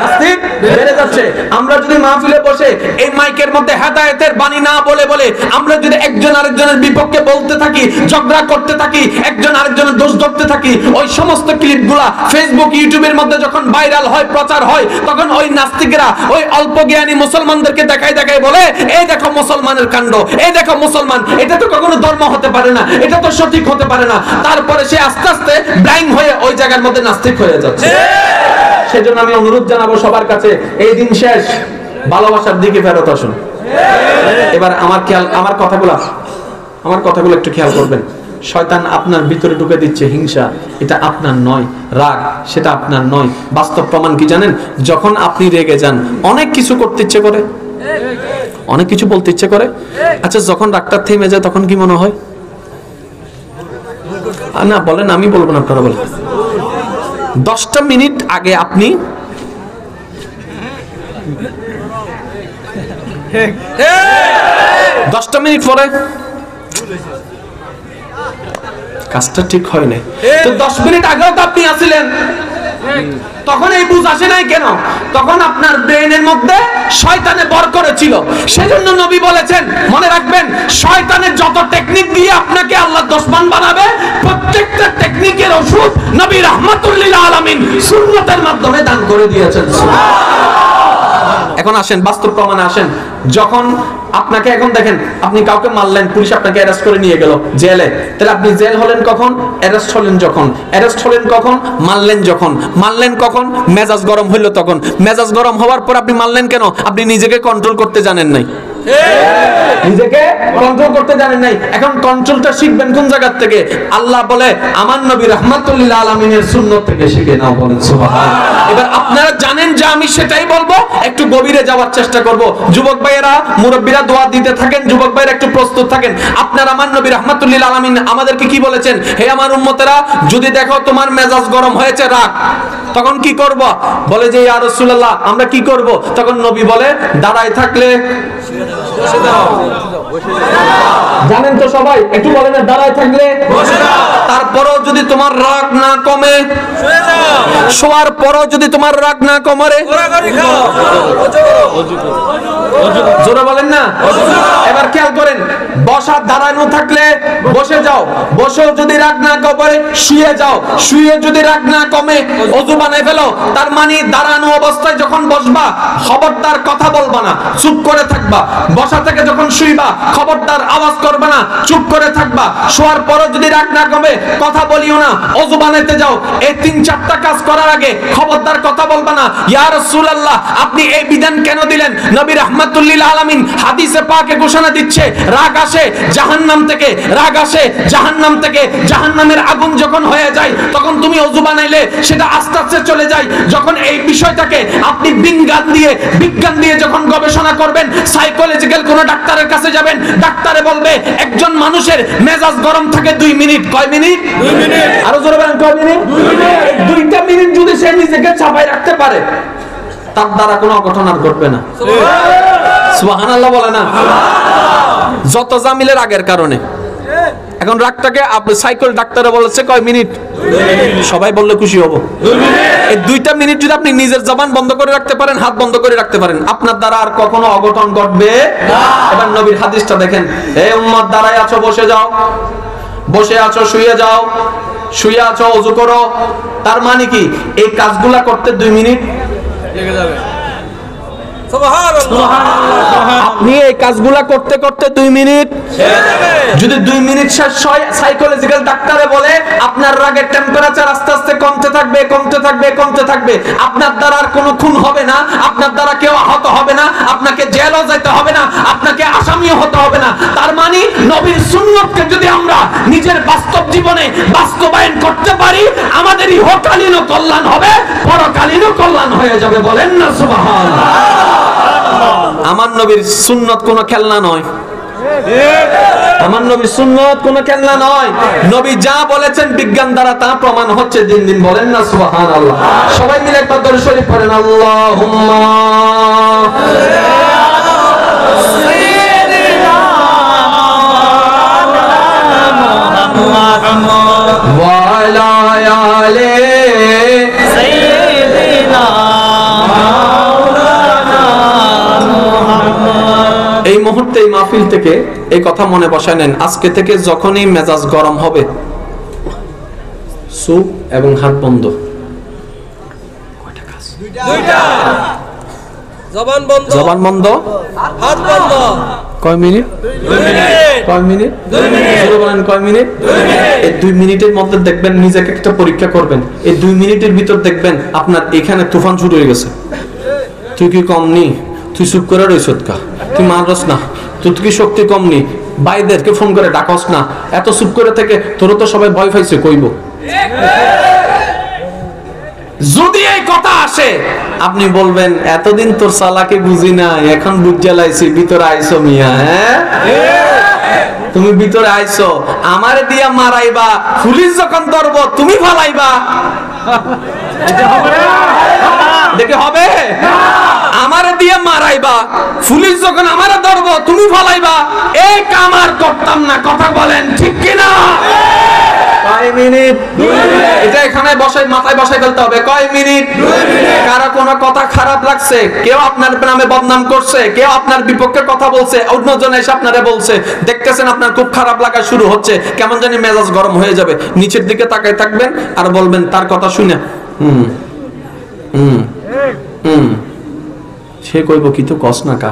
নাস্তিক বেড়ে যাচ্ছে। আমরা যদি মাহফিলে বসে এই মাইকের মধ্যে হেদায়েতের বাণী না বলে বলে আমরা যদি একজন আরেকজনের বিপক্ষে বলতে থাকি, ঝগড়া করতে থাকি, একজন আরেকজনের দোষ ধরতে থাকি, ওই সমস্ত ক্লিপগুলা ফেসবুক ইউটিউবের মধ্যে যখন ভাইরাল হয়, প্রচার হয়, তখন ওই নাস্তিকরা ওই অল্প জ্ঞানী মুসলমানদেরকে দেখায় দেখায় বলে এই দেখো মুসলমানের কাণ্ড, এই দেখো মুসলমান, এটা তো কখনো ধর্ম হতে পারে না, এটা তো সঠিক হতে পারে না। তারপরে সে আস্তে আস্তে ব্লাইন্ড হয়ে ওই জায়গার মধ্যে নাস্তিক হয়ে যাচ্ছে। সেজন্য আমি অনুরোধ জানাবো সবার কাছে, এই দিন শেষ, ভালোবাসার দিকে ফেরত আসুন। এবার আমার কথাগুলো একটু খেয়াল করবেন। শয়তান আপনার ভিতরে ঢুকে দিচ্ছে হিংসা, এটা আপনার নয়। রাগ, সেটা আপনার নয়। বাস্তব প্রমাণ কি জানেন? যখন আপনি রেগে যান, অনেক কিছু করতে ইচ্ছে করে, অনেক কিছু বলতে ইচ্ছে করে। আচ্ছা, যখন রাগটা থেমে যায় তখন কি মনে হয়? না বলেন, আমি বলবো না, আপনারা বলেন। 10টা মিনিট আগে আপনি দশটা মিনিট পরে কাজটা ঠিক হয় না, তো 10 মিনিট আগেও তো আপনি আসছিলেন, তখন এই বুঝ আসে নাই কেন? তখন আপনার ব্রেনের মধ্যে শয়তানে বর করেছিল। সেজন্য নবী বলেছেন, মনে রাখবেন, শয়তানের যত টেকনিক দিয়ে আপনাকে আল্লাহ দুশমন বানাবে, প্রত্যেকটা টেকনিকের ওষুধ নবী রাহমাতুল লিল আলামিন সুন্নতের মাধ্যমে দান করে দিয়েছেন। এখন আসেন বাস্তব প্রমাণে আসেন। যখন আপনাকে, এখন দেখেন, আপনি কাউকে মারলেন, পুলিশ আপনাকে অ্যারেস্ট করে নিয়ে গেল জেলে, তাহলে আপনি জেল হলেন কখন? অ্যারেস্ট হলেন যখন। অ্যারেস্ট হলেন কখন? মারলেন যখন। মারলেন কখন? মেজাজ গরম হইল তখন। মেজাজ গরম হওয়ার পর আপনি মারলেন কেন? আপনি নিজেকে কন্ট্রোল করতে জানেন নাই, নিজেকে কন্ট্রোল করতে জানেন নাই। এখন কন্ট্রোলটা শিখবেন কোন জায়গা থেকে? আল্লাহ বলে আমার নবী রাহমাতুল লিল আলামিনের সুন্নাত থেকে শিখে নাও। বলেন সুবহানাল্লাহ। এবার আপনারা জানেন যে আমি সেটাই বলবো, একটু গভীরে যাওয়ার চেষ্টা করব। যুবক ভাইয়েরা, মুরব্বীরা দোয়া দিতে থাকেন, যুবক ভাইয়েরা একটু প্রস্তুত থাকেন। আপনার আমার নবী রাহমাতুল লিল আলামিন আমাদেরকে কি বলেছেন? হে আমার উম্মতেরা, যদি দেখো তোমার মেজাজ গরম হয়েছে, রাগ, তখন কি করব? বলে যে ইয়া রাসূলুল্লাহ, আমরা কি করব? তখন নবী বলে দাঁড়ায় থাকলে জানেন তো সবাই, একটু বলেন দাঁড়ায় থাকলে। তারপরও যদি তোমার রাগ না কমে, শোয়ার পরও যদি তোমার রাগ না কমে, জোরে বলেন না। এবার খেয়াল করেন, বসা দাঁড়ানো থাকলে বসে যাও, বসেও যদি রাগ না কমে শুয়ে যাও, শুয়ে যদি রাগ না কমে ওযু বানায় ফেলো। তার মানে দাঁড়ানো অবস্থায় যখন বসবা, খবরদার কথা বলবা না, চুপ করে থাকবা। বসা থেকে যখন শুইবা, খবরদার আওয়াজ করবে না, চুপ করে থাকবা। শোয়ার পরও যদি রাগ না কমে, কথা বলিও না। ওযু বানাইতে যাও, এই 3-4টা কাজ করার আগে খবরদার কথা বলবা না। ইয়া রাসূলুল্লাহ, আপনি এই বিধান কেন দিলেন? নবী রাহমাতুল লিল আলামিন হাদিসে পাকে ঘোষণা দিচ্ছে, রাগ আসে জাহান্নাম থেকে, রাগ আসে জাহান্নাম থেকে। জাহান্নামের আগুন যখন হয়ে যায়, তখন তুমি ওযু বানাইলে সেটা আস্তে আস্তে চলে যায়। যখন এই বিষয়টাকে আপনি বিজ্ঞান দিয়ে যখন গবেষণা করবেন, সাইকোলজিক্যাল কোন ডাক্তারের কাছে যাবেন, ডাক্তারে বলবে একজন মানুষের মেজাজ গরম থাকে 2 মিনিট। কয় মিনিট? 2 মিনিট। আরো জোরে বলেন, কয় মিনিট? 2 মিনিট। 2টা মিনিট যদি সে নিজেকে চাপায় রাখতে পারে, তার দ্বারা কোনো অঘটন আর ঘটবে না। সুবহানাল্লাহ বলে না। যত জামিলের আগের কারণে। এখন রাগটাকে সাইকেল ডাক্তারে বলেছে কয় মিনিট, সবাই বললে খুশি হব। এই 2টা মিনিট যদি আপনি নিজের জবান বন্ধ করে রাখতে পারেন, হাত বন্ধ করে রাখতে পারেন, আপনার দ্বারা আর কখনো অঘটন ঘটবে না। এবার নবীর হাদিসটা দেখেন, হে উম্মত দাঁড়ায় আছো বসে যাও, বসে আছো শুয়ে যাও, শুয়ে আছো ওযু করো। তার মানে কি এই কাজগুলা করতে 2 মিনিট লেগে যাবে। আপনি এই কাজগুলা করতে করতে 2 মিনিট যদি 2 মিনিট শেষ হয়, সাইকোলজিক্যাল ডাক্তারে বলে আপনার রাগের টেম্পারেচার আস্তে আস্তে কমতে থাকবে, কমতে থাকবে, কমতে থাকবে। আপনার দ্বারা আর কোনো খুন হবে না, আপনার দ্বারা কেউ আহত হবে না, আপনাকে জেলও যেতে হবে না, আপনাকে আসামিও হতে হবে না। তার মানে নবীর সুন্নতকে যদি আমরা নিজের বাস্তব জীবনে বাস্তবায়ন করতে পারি, আমাদের ইহকালীনও কল্যাণ হবে, পরকালীনও কল্যাণ হয়ে যাবে। বলেন না সুবহানাল্লাহ। আমার নবীর সুন্নত কোনো খেলনা নয়, আমার নবীর সুন্নত কোনো খেলনা নয়। নবী যা বলেছেন বিজ্ঞান দ্বারা তা প্রমাণ হচ্ছে দিন দিন। বলেন না সুবহানাল্লাহ। সবাই মিলে একবার দরুদ শরীফ পড়েন, আল্লাহুম্মা সাইয়্যিদিনা মুহাম্মদ ওয়া আলা আলি সাইয়্যিদিনা। এই মুহূর্তে এই মাহফিল থেকে এই কথা মনে বসায় নেন, আজকে থেকে যখনই মেজাজ গরম হবে, চুপ এবং হাত বন্ধ। দুইটা জবান বন্ধ, জবান বন্ধ, হাত বন্ধ। কয় মিনিট? 2 মিনিট। কয় মিনিট? 2 মিনিট। জোরে বলেন কয় মিনিট? 2 মিনিট। এই 2 মিনিটের মধ্যে দেখবেন, নিজেকে একটা পরীক্ষা করবেন। এই 2 মিনিটের ভিতর দেখবেন আপনার এখানে তুফান শুরু হয়ে গেছে। তুই কি কম নি? তুই চুপ করে রইছ কা? তুই মানরস না? তোর কি শক্তি কম নি? ভাইদেরকে ফোন করে ডাকস না? এত চুপ করে থেকে তোর তো সবাই ভয় পাইছে, কইব। যদি এই কথা আসে, আপনি বলবেন এতদিন তোর সালাকে বুঝি না, এখন বুঝে লাইছি, ভিতরে আইছো মিয়া। হ্যাঁ, তুমি ভিতরে আইছো, আমারে দিয়া মারাইবা, পুলিশ যখন ধরব তুমি ফালাইবা। দেখে হবে? আমারে দিয়ে মারাইবা, পুলিশ যখন আমারে ধরব তুমি ফালাইবা। এই কাম আর করতাম না। কথা বলেন ঠিক কিনা? কয় মিনিট? 2 মিনিট। এটা এখানে বসাই, মাথায় বসাই ফেলতে হবে। কয় মিনিট? 2 মিনিট। কারো কোনো কথা খারাপ লাগছে, কেউ আপনার নামে বদনাম করছে, কেউ আপনার বিপক্ষে কথা বলছে, অন্যজন এসে আপনারে বলছে, দেখতেছেন আপনার খুব খারাপ লাগা শুরু হচ্ছে, কেমন জানি মেজাজ গরম হয়ে যাবে। নিচের দিকে তাকায় থাকবেন আর বলবেন তার কথা শুনে সে কইব কি তো কস না কা,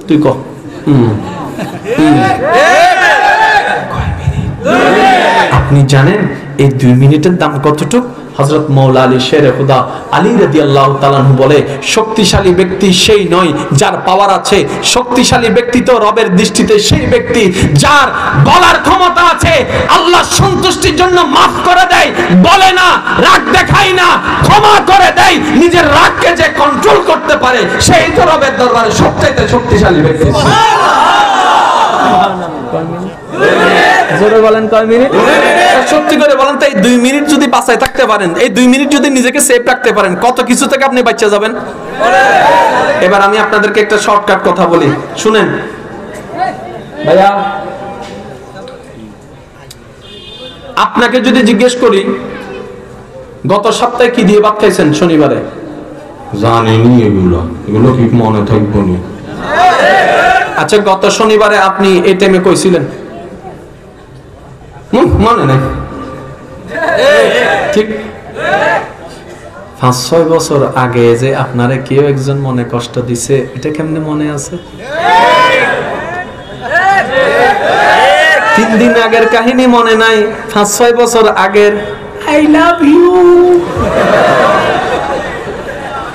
তুই ক। আপনি জানেন এই 2 মিনিটের দাম কতটুকু? হযরত মাওলা আলী শেরে খুদা আলী রাদিয়াল্লাহু তাআলা বলে, শক্তিশালী ব্যক্তি সেই নয় যার পাওয়ার আছে, শক্তিশালী ব্যক্তি তো রবের দৃষ্টিতে সেই ব্যক্তি যার বলার ক্ষমতা আছে, আল্লাহ সন্তুষ্টির জন্য মাফ করে দেয়, বলে না, রাগ দেখায় না, ক্ষমা করে দেয়। নিজের রাগকে যে কন্ট্রোল করতে পারে, সেই তো রবের দরবারে সবচেয়ে শক্তিশালী ব্যক্তি। জোরে বলেন কয় মিনিট? সত্যি করে বলেন তো, এই 2 মিনিট যদি বাঁচায় থাকতে পারেন, এই 2 মিনিট যদি নিজেকে সেভ রাখতে পারেন, কত কিছু থেকে আপনি বাঁচা যাবেন। এবার আমি আপনাদেরকে একটা শর্টকাট কথা বলি, শুনেন ভাইয়া। আপনাকে যদি জিজ্ঞেস করি গত সপ্তাহে কি দিয়ে ভাত খাইছেন শনিবারে, জানেনি এগুলো কি মনে থাকবো নি? আচ্ছা, গত শনিবারে আপনি এই টাইমে কইছিলেন? মনে নাই? ঠিক 5-6 বছর আগে যে আপনারে কেউ একজন মনে কষ্ট দিছে, এটা কেমনে মনে আছে? 3 দিন আগের কাহিনী মনে নাই, 5-6 বছর আগের আই লাভ ইউ,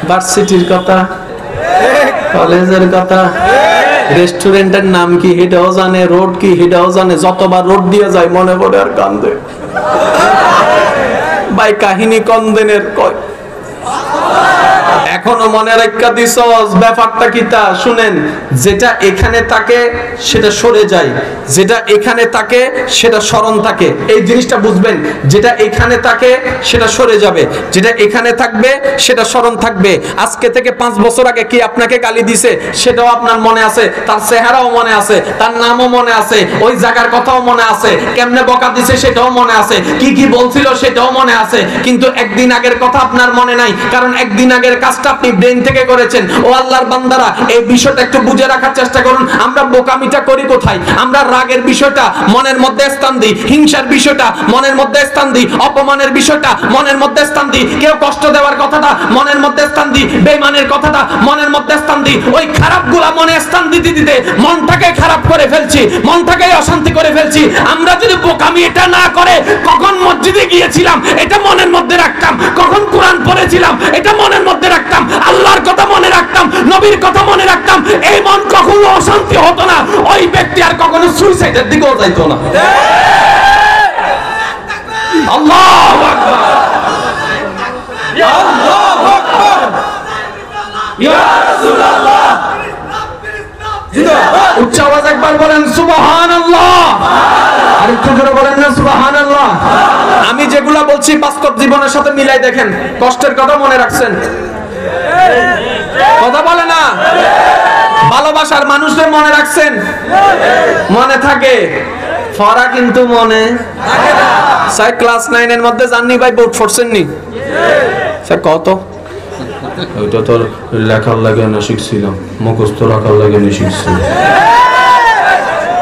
ভার্সিটির কথা, কলেজের কথা, রেস্টুরেন্টের নাম কি এটাও জানে, রোড কি এটাও জানে। যতবার রোড দিয়ে যায় মনে পড়ে আর কান্দে। ভাই কাহিনী কন্দেনের কয়। এখন এখনো মনে রাখা দিছস ব্যাপারটা কিটা শুনেন, যেটা এখানে থাকে সেটা সরে যায়, যেটা এখানে থাকে সেটা স্মরণ থাকে। এই জিনিসটা বুঝবেন, যেটা এখানে থাকে সেটা সরে যাবে, যেটা এখানে থাকবে সেটা স্মরণ থাকবে। আজকে থেকে 5 বছর আগে কি আপনাকে গালি দিছে সেটাও আপনার মনে আছে, তার চেহারাও মনে আছে, তার নামও মনে আছে, ওই জায়গার কথাও মনে আছে, কেমনে বকা দিছে সেটাও মনে আছে, কি কি বলছিল সেটাও মনে আছে। কিন্তু একদিন আগের কথা আপনার মনে নাই, কারণ একদিন আগের কাজটা আপনি ব্রেন থেকে করেছেন। ও আল্লাহর বান্দারা, এই বিষয়টা একটু বুঝে রাখার চেষ্টা করুন। আমরা বোকামিটা করি কোথায়? আমরা রাগের বিষয়টা মনের মধ্যে স্থান দিই, হিংসার বিষয়টা মনের মধ্যে স্থান দিই, অপমানের বিষয়টা মনের মধ্যে স্থান দিই, কেউ কষ্ট দেওয়ার কথাটা মনের মধ্যে স্থান দিই, বেঈমানের কথাটা মনের মধ্যে স্থান দিই। ওই খারাপগুলা মনে স্থান দিতে দিতে মনটাকে খারাপ করে ফেলছি, মনটাকে অশান্তি করে ফেলছি। আমরা যদি বোকামি এটা না করে, কখন মসজিদে গিয়েছিলাম এটা মনের মধ্যে রাখতাম, কখন কোরআন পড়েছিলাম এটা মনের মধ্যে রাখতাম, আল্লাহর কথা মনে রাখতাম, নবীর কথা মনে রাখতাম, এই মন কখনো অশান্তি হতো না, ওই ব্যক্তি আর কখনো সুইসাইডের দিকেও যাইতো না। আল্লাহু আকবার, আল্লাহু আকবার, ইয়া রাসূলুল্লাহ। উচ্চ আওয়াজ একবার বলেন সুবহানাল্লাহ, আর একটু জোরে বলেন না সুবহানাল্লাহ। আমি যেগুলা বলছি বাস্তব জীবনের সাথে মিলাই দেখেন, কষ্টের কথা মনে রাখছেন? কথা বলে না? ভালোবাসার মানুষদের মনে রাখছেন? মনে থাকে, ফরা কিন্তু মনে থাকে না। স্যার ক্লাস 9 এর মধ্যে জাননি ভাই, বোর্ড পড়ছেন নি? স্যার কত? ওইটা তো লেখার লাগে না শিখছিলাম, মুখস্থ রাখার লাগে না শিখছিলাম।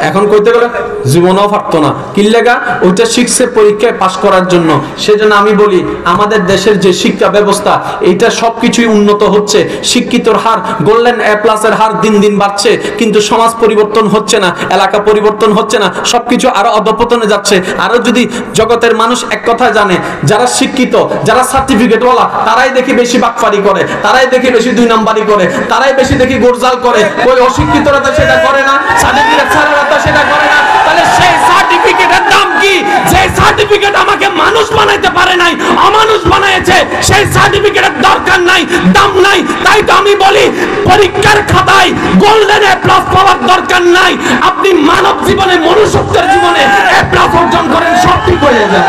এখন কইতে গেলে জীবনও পারতো না, কি লেগা? ওইটা শিখছে পরীক্ষায় পাশ করার জন্য। সেজন্য আমি বলি, আমাদের দেশের যে শিক্ষা ব্যবস্থা, এটা সবকিছুই উন্নত হচ্ছে, শিক্ষিতর হার, গোল্ডেন এ প্লাসের হার দিন দিন বাড়ছে, কিন্তু সমাজ পরিবর্তন হচ্ছে না, এলাকা পরিবর্তন হচ্ছে না, সবকিছু আরো অধঃপতনে যাচ্ছে। আরো যদি জগতের মানুষ এক কথা জানে, যারা শিক্ষিত, যারা সার্টিফিকেটওয়ালা, তারাই দেখি বেশি বাকফারি করে, তারাই দেখি বেশি 2 নাম্বারি করে, তারাই বেশি দেখি গোরজাল করে। ওই অশিক্ষিতরা তো সেটা করে না, সার্টিফিকেট ছাড়ারা তো সেটা করে না। তাহলে সেই সার্টিফিকেটের দাম কি? যে সার্টিফিকেট আমাকে মানুষ বানাইতে পারে নাই, অমানুষ বানাইছে, সেই সার্টিফিকেটের দরকার নাই, দাম নাই। তাই তো আমি বলি, পরীক্ষার খাতায় গোল্ডেন এ প্লাস পাওয়ার দরকার নাই। আপনি মানব জীবনে, মনুষ্যত্বের জীবনে এ প্লাস অর্জন করেন, সব ঠিক হয়ে যায়।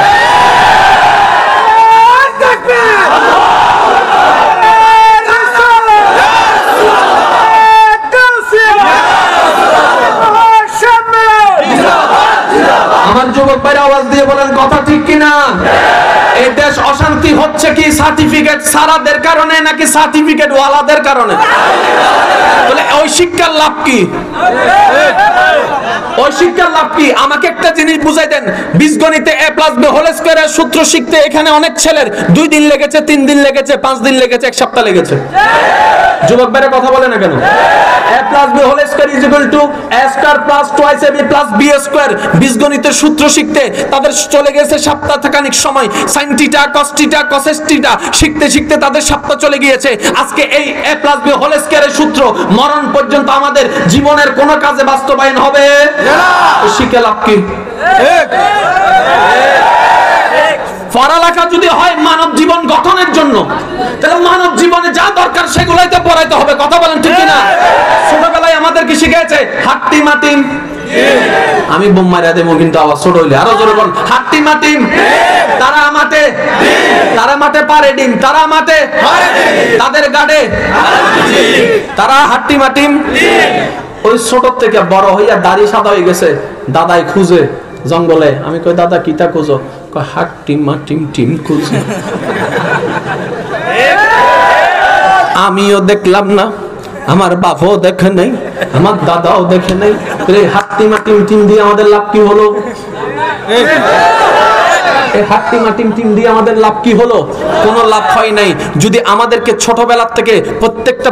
আমার যুবক ভাইরা আওয়াজ দিয়ে বলেন, কথা ঠিক কিনা? এই দেশ অশান্তি হচ্ছে কি সার্টিফিকেট ছাড়াদের কারণে, নাকি সার্টিফিকেট ওয়ালাদের কারণে? বলে ওই শিক্ষার লাভ কি? ওই শিক্ষার লাভ কি? আমাকে একটা জিনিস বুঝাই দেন। বীজগণিতে a + b হোল স্কয়ারের সূত্র শিখতে এখানে অনেক ছেলের 2 দিন লেগেছে, 3 দিন লেগেছে, 5 দিন লেগেছে, 1 সপ্তাহ লেগেছে। যুবক ভাইরা কথা বলে না কেন? a + b whole square = a square + 2ab + b square. বীজগণিতের সূত্র শিখতে তাদের চলে গেছে সপ্তাহ খানিক সময়। sin θ cos θ cos θ শিখতে শিখতে তাদের সপ্তাহ চলে গিয়েছে। আজকে এই a + b হোল স্কয়ারের সূত্র মরণ পর্যন্ত আমাদের জীবনের কোন কাজে বাস্তবায়ন হবে না। শিখে লাভ কি? পড়ালেখা যদি হয় মানব জীবন গঠনের জন্য, তাহলে মানব জীবনে যা দরকার সেগুলাই তো পড়াইতে হবে। কথা বলেন ঠিক কিনা? ছোটবেলায় আমাদেরকে শিখিয়েছে হাট্টি মাটিম। আমি বোম মারিয়া দেবো কিন্তু আওয়াজ ছোট হইলে আরো জোরে বল, হাট্টি মাটিম। তারা মাঠে, তারা মাঠে পারে ডিম, তারা মাঠে তাদের গাড়ে, তারা হাট্টি মাটিম। ওই ছোট থেকে বড় হইয়া দাড়ি সাদা হয়ে গেছে, দাদাই খুঁজে জঙ্গলে। আমি কই দাদা কিতা খুঁজো? কয় হাট্টি মাটিম টিম খুঁজে। আমিও দেখলাম না, আমার বাপও দেখে নাই, আমার দাদাও দেখে নাই। হাট্টি মাটিম টিম দিয়ে আমাদের লাভ কি হলো? হাট্টি মাটিম টিম দিয়ে আমাদের লাভ কি হলো? কোনো লাভ হয় নাই। যদি আমাদেরকে ছোটবেলা থেকে প্রত্যেকটা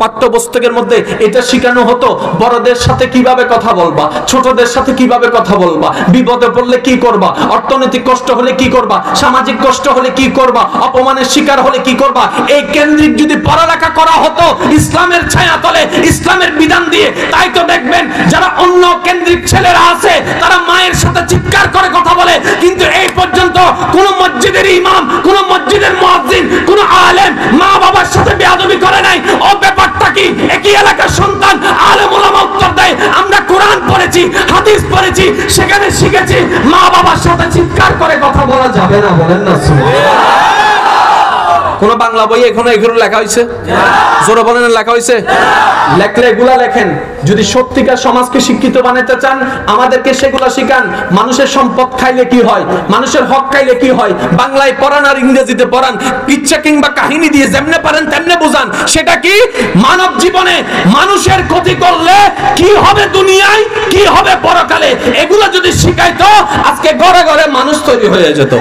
পাঠ্যপুস্তকের মধ্যে এটা শেখানো হতো, বড়দের সাথে কিভাবে কথা বলবা, ছোটদের সাথে কিভাবে কথা বলবা, বিপদে পড়লে কি করবা, অর্থনৈতিক কষ্ট হলে কি করবা, সামাজিক কষ্ট হলে কি করবা, অপমানের শিকার হলে কি করবা, এই কেন্দ্রিক যদি পড়ালেখা করা হতো ইসলামের ছায়াতলে, ইসলামের বিধান দিয়ে, তাই তো দেখবেন যারা অন্য কেন্দ্রিক ছেলেরা আছে তারা মায়ের সাথে চিৎকার করে কথা বলে, কিন্তু এই পর্যন্ত কোন মসজিদের ইমাম, কোন মসজিদের মুয়াজ্জিন, কোন আলেম মা বাবার সাথে বেয়াদবি বেয়াদবি করে নাই, ও ব্যাপারটা কি? একই এলাকার সন্তান আলেম ওলামা উত্তর দেয়, আমরা কোরআন পড়েছি, হাদিস পড়েছি, সেখানে শিখেছি মা বাবার সাথে চিৎকার করে কথা বলা যাবে না। বলেন না কোন বাংলা বই এখনো এগুলো লেখা হয়েছে? জোরে বলেন লেখা হয়েছে? লেখলে এগুলা লেখেন। যদি সত্যিকার সমাজকে শিক্ষিত বানাতে চান আমাদেরকে সেগুলা শিখান। মানুষের সম্পদ খাইলে কি হয়, মানুষের হক খাইলে কি হয়, বাংলায় পড়ান আর ইংরেজিতে পড়ান, ইচ্ছা কিংবা কাহিনী দিয়ে যেমনে পারেন তেমনে বোঝান। সেটা কি? মানব জীবনে মানুষের ক্ষতি করলে কি হবে দুনিয়ায়, কি হবে পরকালে, এগুলো যদি শিখাইতো আজকে ঘরে ঘরে মানুষ তৈরি হয়ে যেত।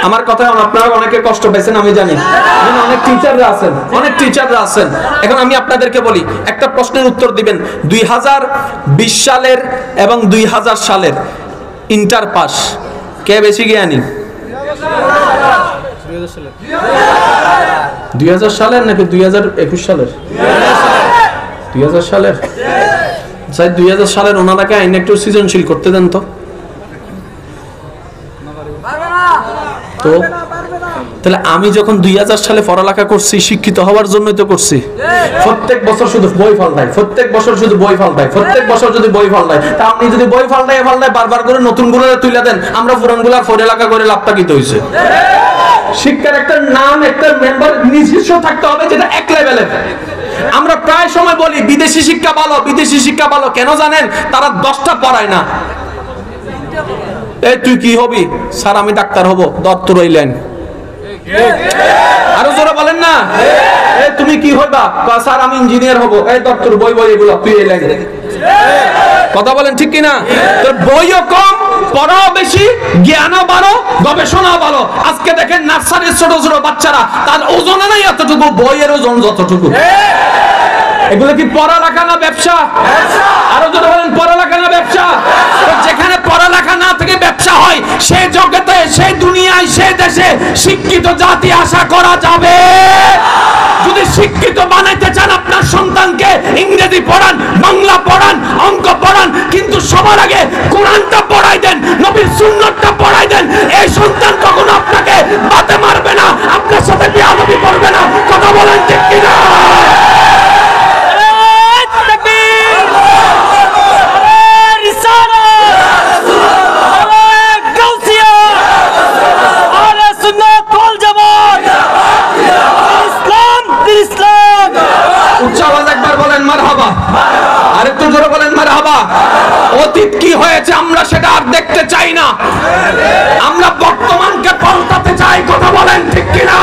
আমার কথা আপনারা অনেকে কষ্ট পেয়েছেন আমি জানি, অনেক টিচাররা আছেন। এখন আমি আপনাদেরকে বলি, একটা প্রশ্নের উত্তর দিবেন। 2020 সালের এবং 2000 সালের ইন্টার পাস কে বেশি জ্ঞানী? 2000 সালের নাকি 2021 সালের? 2000 সালের। 2000 সালের ওনারাকে আইন একটু সৃজনশীল করতে দেন তো। তো তাহলে আমি যখন 2000 সালে পড়ালেখা করছি শিক্ষিত হওয়ার জন্যই তো করছি। প্রত্যেক বছর শুধু বই পাল্টায়, প্রত্যেক বছর শুধু বই পাল্টায়, প্রত্যেক বছর যদি বই পাল্টায়, তা আপনি যদি বই পাল্টায় বারবার করে নতুন গুলো তুলে দেন, আমরা পুরানগুলা পড়ালেখা করে লাভটা কি হইছে? শিক্ষার একটা নাম, একটা মেম্বার নিজস্ব থাকতে হবে যেটা এক লেভেলের। আমরা প্রায় সময় বলি বিদেশি শিক্ষা ভালো, বিদেশি শিক্ষা ভালো। কেন জানেন? তারা 10টা পড়ায় না। এই তুই কি হবি? স্যার আমি ডাক্তার হব। দত্ত রইলেন। আরো জোরে বলেন না। এই তুমি কি হইবা? স্যার আমি ইঞ্জিনিয়ার হব। এই দত্তর বই এগুলো তুই এই লাইনে। কথা বলেন ঠিক কিনা? তোর বইও কম, পড়াও বেশি, জ্ঞানও বাড়ো, গবেষণাও ভালো। আজকে দেখেন নার্সারির ছোট ছোট বাচ্চারা, তার ওজনে নাই এতটুকু, বইয়ের ওজন যতটুকু। এগুলো কি পড়ালেখা না ব্যবসা? আরো যদি বলেন পড়ালেখা না ব্যবসা? যেখানে পড়ালেখা না থেকে ব্যবসা হয়, সেই জগতে, সেই দুনিয়ায়, সেই দেশে শিক্ষিত জাতি আশা করা যাবে? যদি শিক্ষিত বানাইতে চান আপনার সন্তানকে, ইংরেজি পড়ান, বাংলা পড়ান, অঙ্ক পড়ান, কিন্তু সবার আগে কোরআনটা পড়াই দেন, নবীর সুন্নাতটা পড়াই দেন। এই সন্তান কখনো আপনাকে বাতে মারবে না, আপনার সাথে বেয়াদবি করবে না। কথা বলেন ঠিক কিনা? অতীত কি হয়েছে আমরা সেটা আর দেখতে চাই না, আমরা বর্তমানকে পাল্টাতে চাই। কথা বলেন ঠিক কিনা?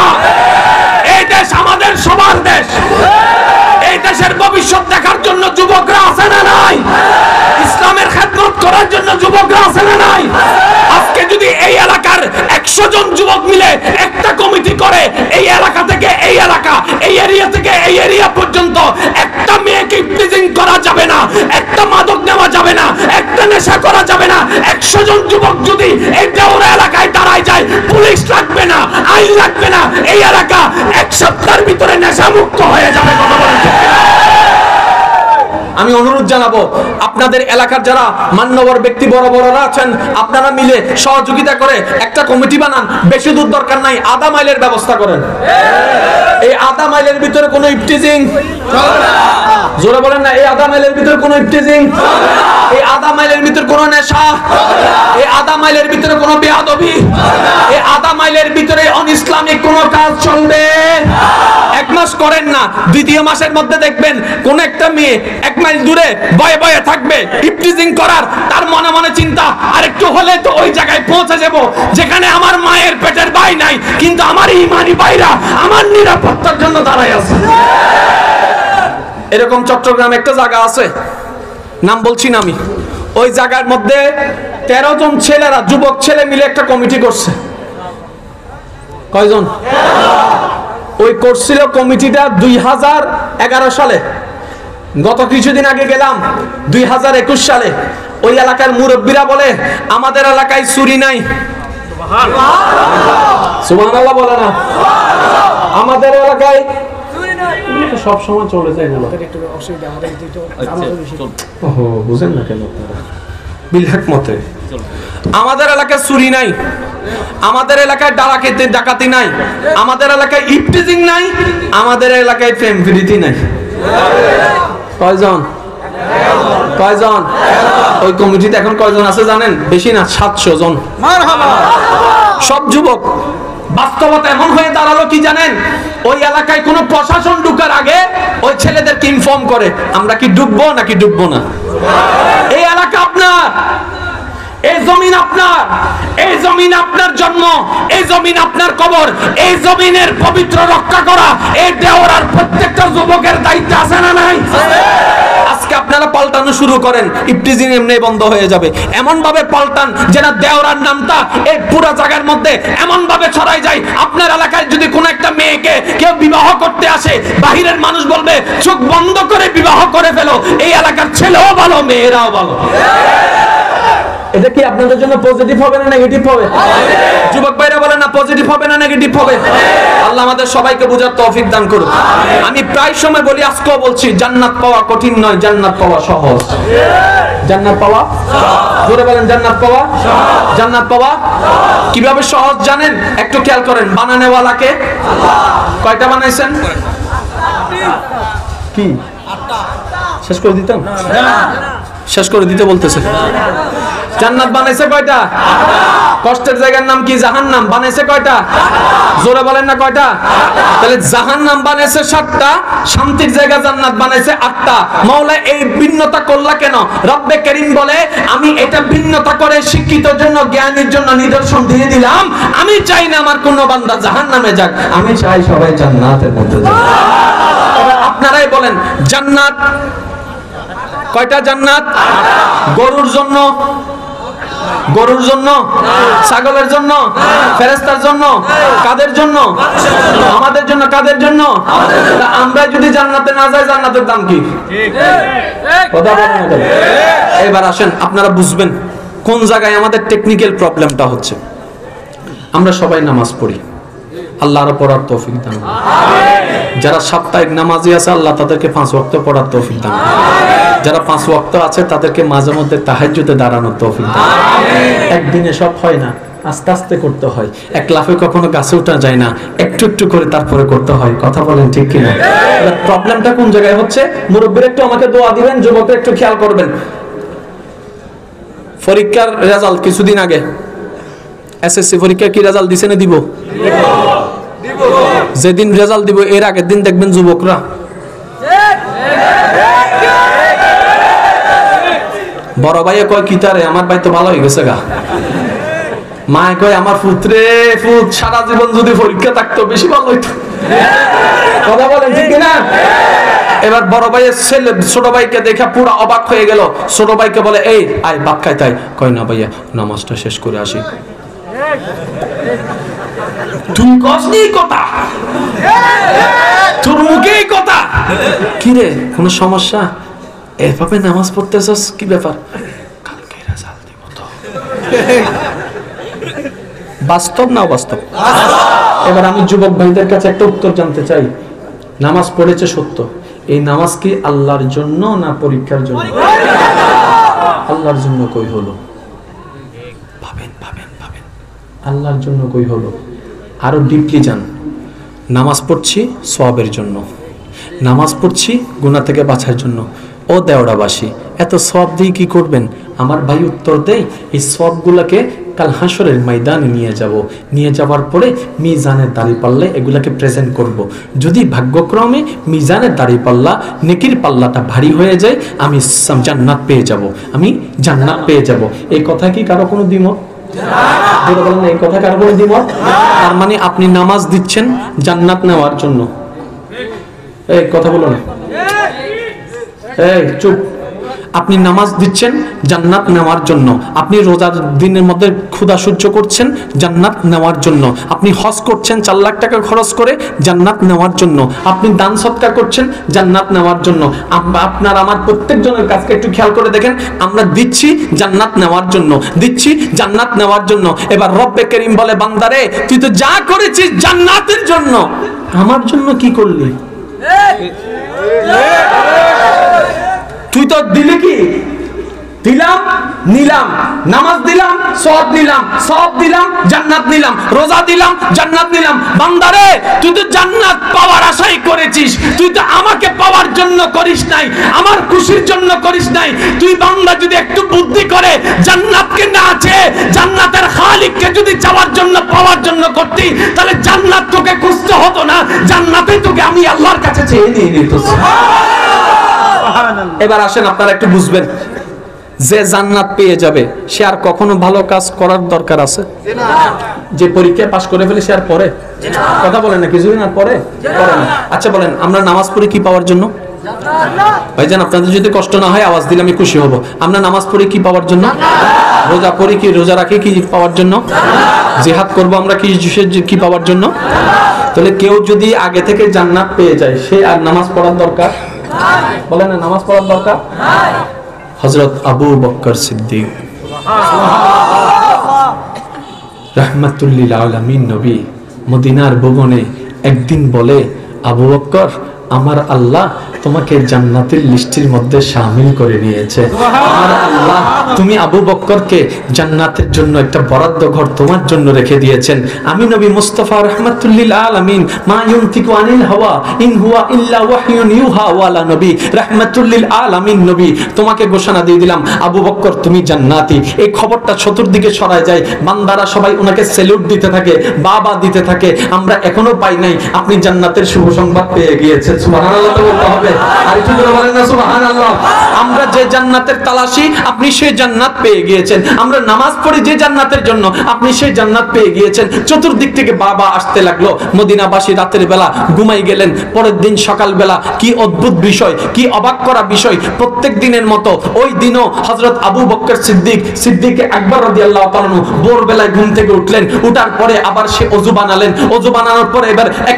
এই দেশ আমাদের সবার দেশ। এই দেশের ভবিষ্যৎ দেখার জন্য যুবকরা আছে না নাই? ইসলামের খেদমত করার জন্য যুবকরা আছে না নাই? আজকে যদি এই এলাকার 100 জন যুবক মিলে একটা কমিটি করে, এই এলাকা থেকে এই এলাকা, এই এরিয়া থেকে এই এরিয়া পর্যন্ত একটা মেয়েকে ইফটিজিং করা যাবে না, একটা মাদক নেওয়া যাবে না, একটা নেশা করা যাবে না। 100 জন যুবক যদি এই দেওরা এলাকায় দাঁড়ায় যায়, পুলিশ লাগবে না, আইন লাগবে না, এই এলাকা 1 সপ্তাহের ভিতরে নেশা মুক্ত হয়ে যাবে। কথা বলেন ঠিক কিনা? আমি অনুরোধ জানাবো আপনাদের এলাকার যারা মান্যবর ব্যক্তি বড় বড়রা আছেন, আপনারা মিলে সহযোগিতা করে একটা কমিটি বানান। বেশি দূর দরকার নাই, আধা মাইলের ব্যবস্থা করেন। এই আধা মাইলের ভিতরে কোনো ইফটিজিং চলবে না। জোরে বলেন না। এই আধা মাইলের ভিতরে কোনো ইফটিজিং, এই আধা মাইলের ভিতরে কোনো নেশা, এই আধা মাইলের ভিতরে কোনো বেয়াদবি, এই আধা মাইলের ভিতরে অনইসলামিক কোনো কাজ চলবে। 1 মাস করেন না, 2য় মাসের মধ্যে দেখবেন কোন একটা মেয়ে 1 মাইল দূরে বয়ে বয়ে থাকবে ইফটিজিং করার। তার মনে মনে চিন্তা, আরেকটু হলে তো ওই জায়গায় পৌঁছে যাব যেখানে আমার মায়ের পেটের ভাই নাই, কিন্তু আমার ইমানি ভাইরা আমার নিরাপত্তার জন্য দাঁড়ায় আছে। এরকম চট্টগ্রামে একটা জায়গা আছে, নাম বলছি না আমি। ওই জায়গার মধ্যে 13 জন ছেলেরা, যুবক ছেলে মিলে একটা কমিটি করছে। কয়জন? ওই করছিল কমিটিটা 2011 সালে। গত কিছুদিন আগে গেলাম 2021 সালে। ওই এলাকার মুরব্বীরা বলে আমাদের এলাকায় চুরি নাই। সুবহানাল্লাহ বলে না? আমাদের এলাকায় সব সময় চলে যায় বলো। বুঝেন না কেন আপনারা? বিলহাক মতে আমাদের এলাকায় চুরি নাই, আমাদের এলাকায় ডাকাতি নাই, আমাদের এলাকায় ইফটিজিং নাই, আমাদের এলাকায় প্রেম প্রীতি নাই। কয়জন? কয়জন? ওই কমিটিতে এখন কয়জন আছে জানেন? বেশি না, 700 জন। সব যুবক। বাস্তবতা এমন হয়ে দাঁড়ালো কি জানেন, ওই এলাকায় কোনো প্রশাসন ঢুকার আগে ওই ছেলেদেরকে ইনফর্ম করে আমরা কি ঢুকবো নাকি ঢুকবো না। এই এলাকা আপনার, এই জমিন আপনার, এই জমিন আপনার জন্ম, এই জমিন আপনার কবর, এই জমিনের পবিত্র রক্ষা করা এই দেওয়ার প্রত্যেকটা যুবকের দায়িত্ব আছে না নাই? আজকে আপনারা পাল্টানো শুরু করেন, ইফটিজিং এমনি বন্ধ হয়ে যাবে। এমন ভাবে পাল্টান যেন দেওরার নামটা এই পুরো জায়গার মধ্যে এমন ভাবে ছড়াই যায়, আপনার এলাকায় যদি কোনো একটা মেয়েকে কেউ বিবাহ করতে আসে, বাহিরের মানুষ বলবে চোখ বন্ধ করে বিবাহ করে ফেলো, এই এলাকার ছেলেও ভালো মেয়েরাও ভালো। এটা কি আপনাদের জন্য পজিটিভ হবে না নেগেটিভ হবে? যুবক ভাইরা বলেন না পজিটিভ হবে না নেগেটিভ হবে? আল্লাহ আমাদের সবাইকে বোঝার তৌফিক দান করুন। আমি প্রায় সময় বলি, আজকেও বলছি, জান্নাত পাওয়া কঠিন নয়, জান্নাত পাওয়া সহজ। জান্নাত পাওয়া, জোরে বলেন জান্নাত পাওয়া, জান্নাত পাওয়া কিভাবে সহজ জানেন? একটু খেয়াল করেন, বানানেওয়ালাকে কয়টা বানাইছেন? কি শেষ করে দিতাম? শেষ করে দিতে বলতেছে। জান্নাত বানাইছে কয়টা? কষ্টের জায়গার নাম কি? জাহান্নাম। বানাইছে কয়টা? জোরে বলেন না কয়টা? তাহলে জাহান্নাম বানাইছে 7টা, শান্তির জায়গা জান্নাত বানাইছে 8টা। মাওলা এই ভিন্নতা করলা কেন? রব্বে করিম বলে আমি এটা ভিন্নতা করে শিক্ষিতের জন্য, জ্ঞানীর জন্য নিদর্শন দিয়ে দিলাম। আমি চাই না আমার কোন বান্দা জাহান্নামে যাক, আমি চাই সবাই জান্নাতের মধ্যে যাক। আপনারাই বলেন জান্নাত কয়টা? জান্নাত গরুর জন্য, গরুর জন্য, ছাগলের জন্য, ফেরেশতার জন্য, কাদের জন্য? আমাদের জন্য। কাদের জন্য? আমরা যদি জান্নাতে না যাই, জান্নাতের দাম কি? কথা বলেন না কেন? এবার আসেন আপনারা বুঝবেন কোন জায়গায় আমাদের টেকনিক্যাল প্রবলেমটা হচ্ছে। আমরা সবাই নামাজ পড়ি, আল্লাহর পড়ার তৌফিক দান করুন। যারা সাপ্তাহিক নামাজি আছে, আল্লাহ তাদেরকে 5 ওয়াক্ত পড়ার তৌফিক দান করুন। যারা 5 ওয়াক্ত আছে তাদেরকে মাঝে মধ্যে তাহাজ্জুদে দাঁড়ানোর তৌফিক দান করুন। একদিনে সব হয় না, আস্তে আস্তে করতে হয়। এক লাফে কখনো গাছে ওঠা যায় না, একটু একটু করে তারপরে করতে হয়। কথা বলেন ঠিক কিনা? প্রবলেমটা কোন জায়গায় হচ্ছে? মুরব্বীরা একটু আমাকে দোয়া দিবেন, যুবকরা একটু খেয়াল করবেন। পরীক্ষার রেজাল্ট কিছুদিন আগে, এসএসসি পরীক্ষা কি রেজাল্ট দিছে না দিব? যেদিন রেজাল্ট দিব এর আগের দিন দেখবেন যুবকরা বড় ভাইয়ে কয় কিতারে আমার ভাই তো ভালো হয়ে গেছে গা, মায়ে কয় আমার পুত্রে পুত সারা জীবন যদি পরীক্ষা থাকতো বেশি ভালো হইতো। কথা বলেন ঠিক না? এবার বড় ভাইয়ের ছেলে ছোট ভাইকে দেখে পুরো অবাক হয়ে গেল। ছোট ভাইকে বলে এই আয় ভাত খাই, তাই কয় না ভাইয়া নামাজটা শেষ করে আসি। তুই কসনি কথা, তোর মুখেই কথা। কি রে কোনো সমস্যা? এভাবে নামাজ পড়তেছস, কি ব্যাপার? কালকে রেজাল্ট দিব তো। বাস্তব না অবাস্তব? এবার আমি যুবক ভাইদের কাছে একটা উত্তর জানতে চাই। নামাজ পড়েছে সত্য, এই নামাজ কি আল্লাহর জন্য না পরীক্ষার জন্য? আল্লাহর জন্য কই হলো? ভাবেন ভাবেন ভাবেন, আল্লাহর জন্য কই হলো? আরো ডিপলি যান। নামাজ পড়ছি সওয়াবের জন্য, নামাজ পড়ছি গুনাহ থেকে বাঁচার জন্য। ও দেওড়াবাসী, এত সওয়াব দিয়ে কি করবেন? আমার ভাই উত্তর দেয়, এই সওয়াবগুলোকে কাল হাসরের ময়দানে নিয়ে যাব, নিয়ে যাওয়ার পরে মিজানের দাঁড়িপাল্লায় এগুলাকে প্রেজেন্ট করব। যদি ভাগ্যক্রমে মিজানের দাঁড়িপাল্লা নেকির পাল্লাটা ভারী হয়ে যায়, আমি জান্নাত পেয়ে যাব, আমি জান্নাত পেয়ে যাব। এই কথা কি কারো কোনো দ্বিমত? এই কথা কারো কোনো দ্বিমত? তার মানে আপনি নামাজ দিচ্ছেন জান্নাত নেওয়ার জন্য। এই কথা বলো না, এই চুপ। আপনি নামাজ দিচ্ছেন জান্নাত নেওয়ার জন্য, আপনি রোজার দিনের মধ্যে ক্ষুধা সহ্য করছেন জান্নাত নেওয়ার জন্য, আপনি হজ করছেন 4 লাখ টাকা খরচ করে জান্নাত নেওয়ার জন্য, আপনি দান সদকা করছেন জান্নাত নেওয়ার জন্য। আপনার আমার প্রত্যেকজনের কাছে একটু খেয়াল করে দেখেন, আমরা দিচ্ছি জান্নাত নেওয়ার জন্য, দিচ্ছি জান্নাত নেওয়ার জন্য। এবার রব্বে করিম বলে, বান্দারে তুই তো যা করেছিস জান্নাতের জন্য, আমার জন্য কি করলি? তুই তো দিলি কি? দিলাম নিলাম, নামাজ দিলাম সওয়াব নিলাম, সওয়াব দিলাম জান্নাত নিলাম, রোজা দিলাম জান্নাত নিলাম। বান্দারে তুই তো জান্নাত পাওয়ার আশাই করেছিস, তুই তো আমাকে পাওয়ার জন্য করিস নাই, আমার খুশির জন্য করিস নাই। তুই বান্দা যদি একটু বুদ্ধি করে জান্নাতকে না চেয়ে জান্নাতের খালিককে যদি চাওয়ার জন্য পাওয়ার জন্য করতি, তাহলে জান্নাত তোকে খুঁজতে হতো না, জান্নাতে তোকে আমি আল্লাহর কাছে চেয়ে নিয়ে নিত। এবার আসেন আপনারা একটু বুঝবেন, যে জান্নাত পেয়ে যাবে সে আর কখনো ভালো কাজ করার দরকার আছে? যে পরীক্ষায় পাশ করে ফেলে সে আর পড়ে? কথা বলেন না, কিছুদিন আর পড়ে না। আচ্ছা বলেন, আমরা নামাজ পড়ি কি পাওয়ার জন্য? ভাইজান আপনাদের যদি কষ্ট না হয় আওয়াজ দিলে আমি খুশি হব। আমরা নামাজ পড়ি কি পাওয়ার জন্য? রোজা পড়ি কি, রোজা রাখি কি পাওয়ার জন্য? জিহাদ করব আমরা কি পাওয়ার জন্য? তাহলে কেউ যদি আগে থেকে জান্নাত পেয়ে যায় সে আর নামাজ পড়ার দরকার? বলেন না, নামাজ পড়ার দরকার? হযরত আবু বকর সিদ্দিক রাহমাতুল লিল আলামিন নবী মদিনার ভুবনে একদিন বলে, আবু বকর আমার আল্লাহ তোমাকে জান্নাতের লিস্টের মধ্যে শামিল করে নিয়েছে। আমার আল্লাহ তুমি আবু বকরকে জান্নাতের জন্য একটা বরাদ্দ ঘর তোমার জন্য রেখে দিয়েছেন। আমি নবী মুস্তাফা রাহমাতুল লিল আলামিন মা ইউনতিকু আনিল হাওয়া ইন হুয়া ইল্লা ওয়াহয়ুন ইউহা ওয়ালা নবী রাহমাতুল লিল আলামিন নবী তোমাকে ঘোষণা দিয়ে দিলাম আবু বকর তুমি জান্নাতি। এই খবরটা চতুর্দিকে ছড়ায় যায়, বান্দারা সবাই ওনাকে স্যালুট দিতে থাকে, বাবা দিতে থাকে। আমরা এখনো পাই নাই, আপনি জান্নাতের শুভ সংবাদ পেয়ে গিয়েছেন। সুবহানাল্লাহ তো বলতে হবে, আর একটু জোরে বলেন না সুবহানাল্লাহ। আমরা যে জান্নাতের তালাশি আপনি সেই জান্নাত পেয়ে গিয়েছেন, আমরা নামাজ পড়ি যে জান্নাতের জন্য আপনি সেই জান্নাত পেয়ে গিয়েছেন। চতুর্দিক থেকে বাবা আসতে লাগলো। মদিনাবাসী রাতের বেলা ঘুমাই গেলেন। পরের দিন সকালবেলা কি অদ্ভুত বিষয়, কি অবাক করা বিষয়, প্রত্যেক দিনের মতো ওই দিনও হযরত আবু বকর সিদ্দিক আকবর রাদিয়াল্লাহু তাআলা ভোরবেলায় ঘুম থেকে উঠলেন। উঠার পরে আবার সে ওযু বানালেন। ওযু বানানোর পরে এবার এক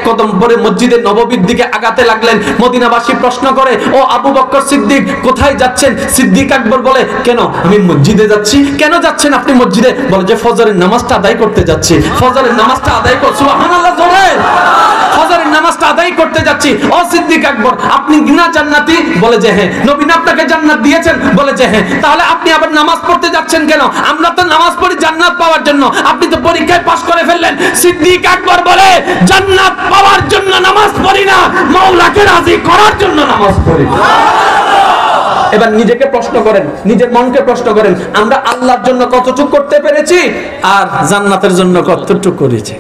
কদম পরে মসজিদে নববীর দিকে আগাতে লাগলেন। মদিনাবাসী প্রশ্ন করে, ও আবু বকর সিদ্দিক কোথায় যাচ্ছেন? সিদ্দিক আকবর বলে, কেন আমি মসজিদে যাচ্ছি। কেন যাচ্ছেন আপনি মসজিদে? বলে যে ফজরের নামাজটা আদায় করতে যাচ্ছি। ফজরের নামাজটা আদায় কর, সুবহানাল্লাহ জোরে, ফজরের নামাজটা আদায় করতে যাচ্ছি। ও সিদ্দিক আকবর আপনি না জান্নাতি? বলে যে হ্যাঁ। নবী না আপনাকে জান্নাত দিয়েছেন? বলে যে হ্যাঁ। তাহলে আপনি আবার নামাজ পড়তে যাচ্ছেন কেন? আমরা তো নামাজ পড়ি জান্নাত পাওয়ার জন্য, আপনি তো পরীক্ষায় পাশ করে ফেললেন। সিদ্দিক আকবর বলে, জান্নাত পাওয়ার জন্য নামাজ পড়ি না, মাওলাকে রাজি করার জন্য নামাজ পড়ি। এবার নিজেকে প্রশ্ন করেন, নিজের মনকে প্রশ্ন করেন, আমরা আল্লাহর জন্য কতটুকু করতে পেরেছি আর জান্নাতের জন্য কতটুকু করেছি?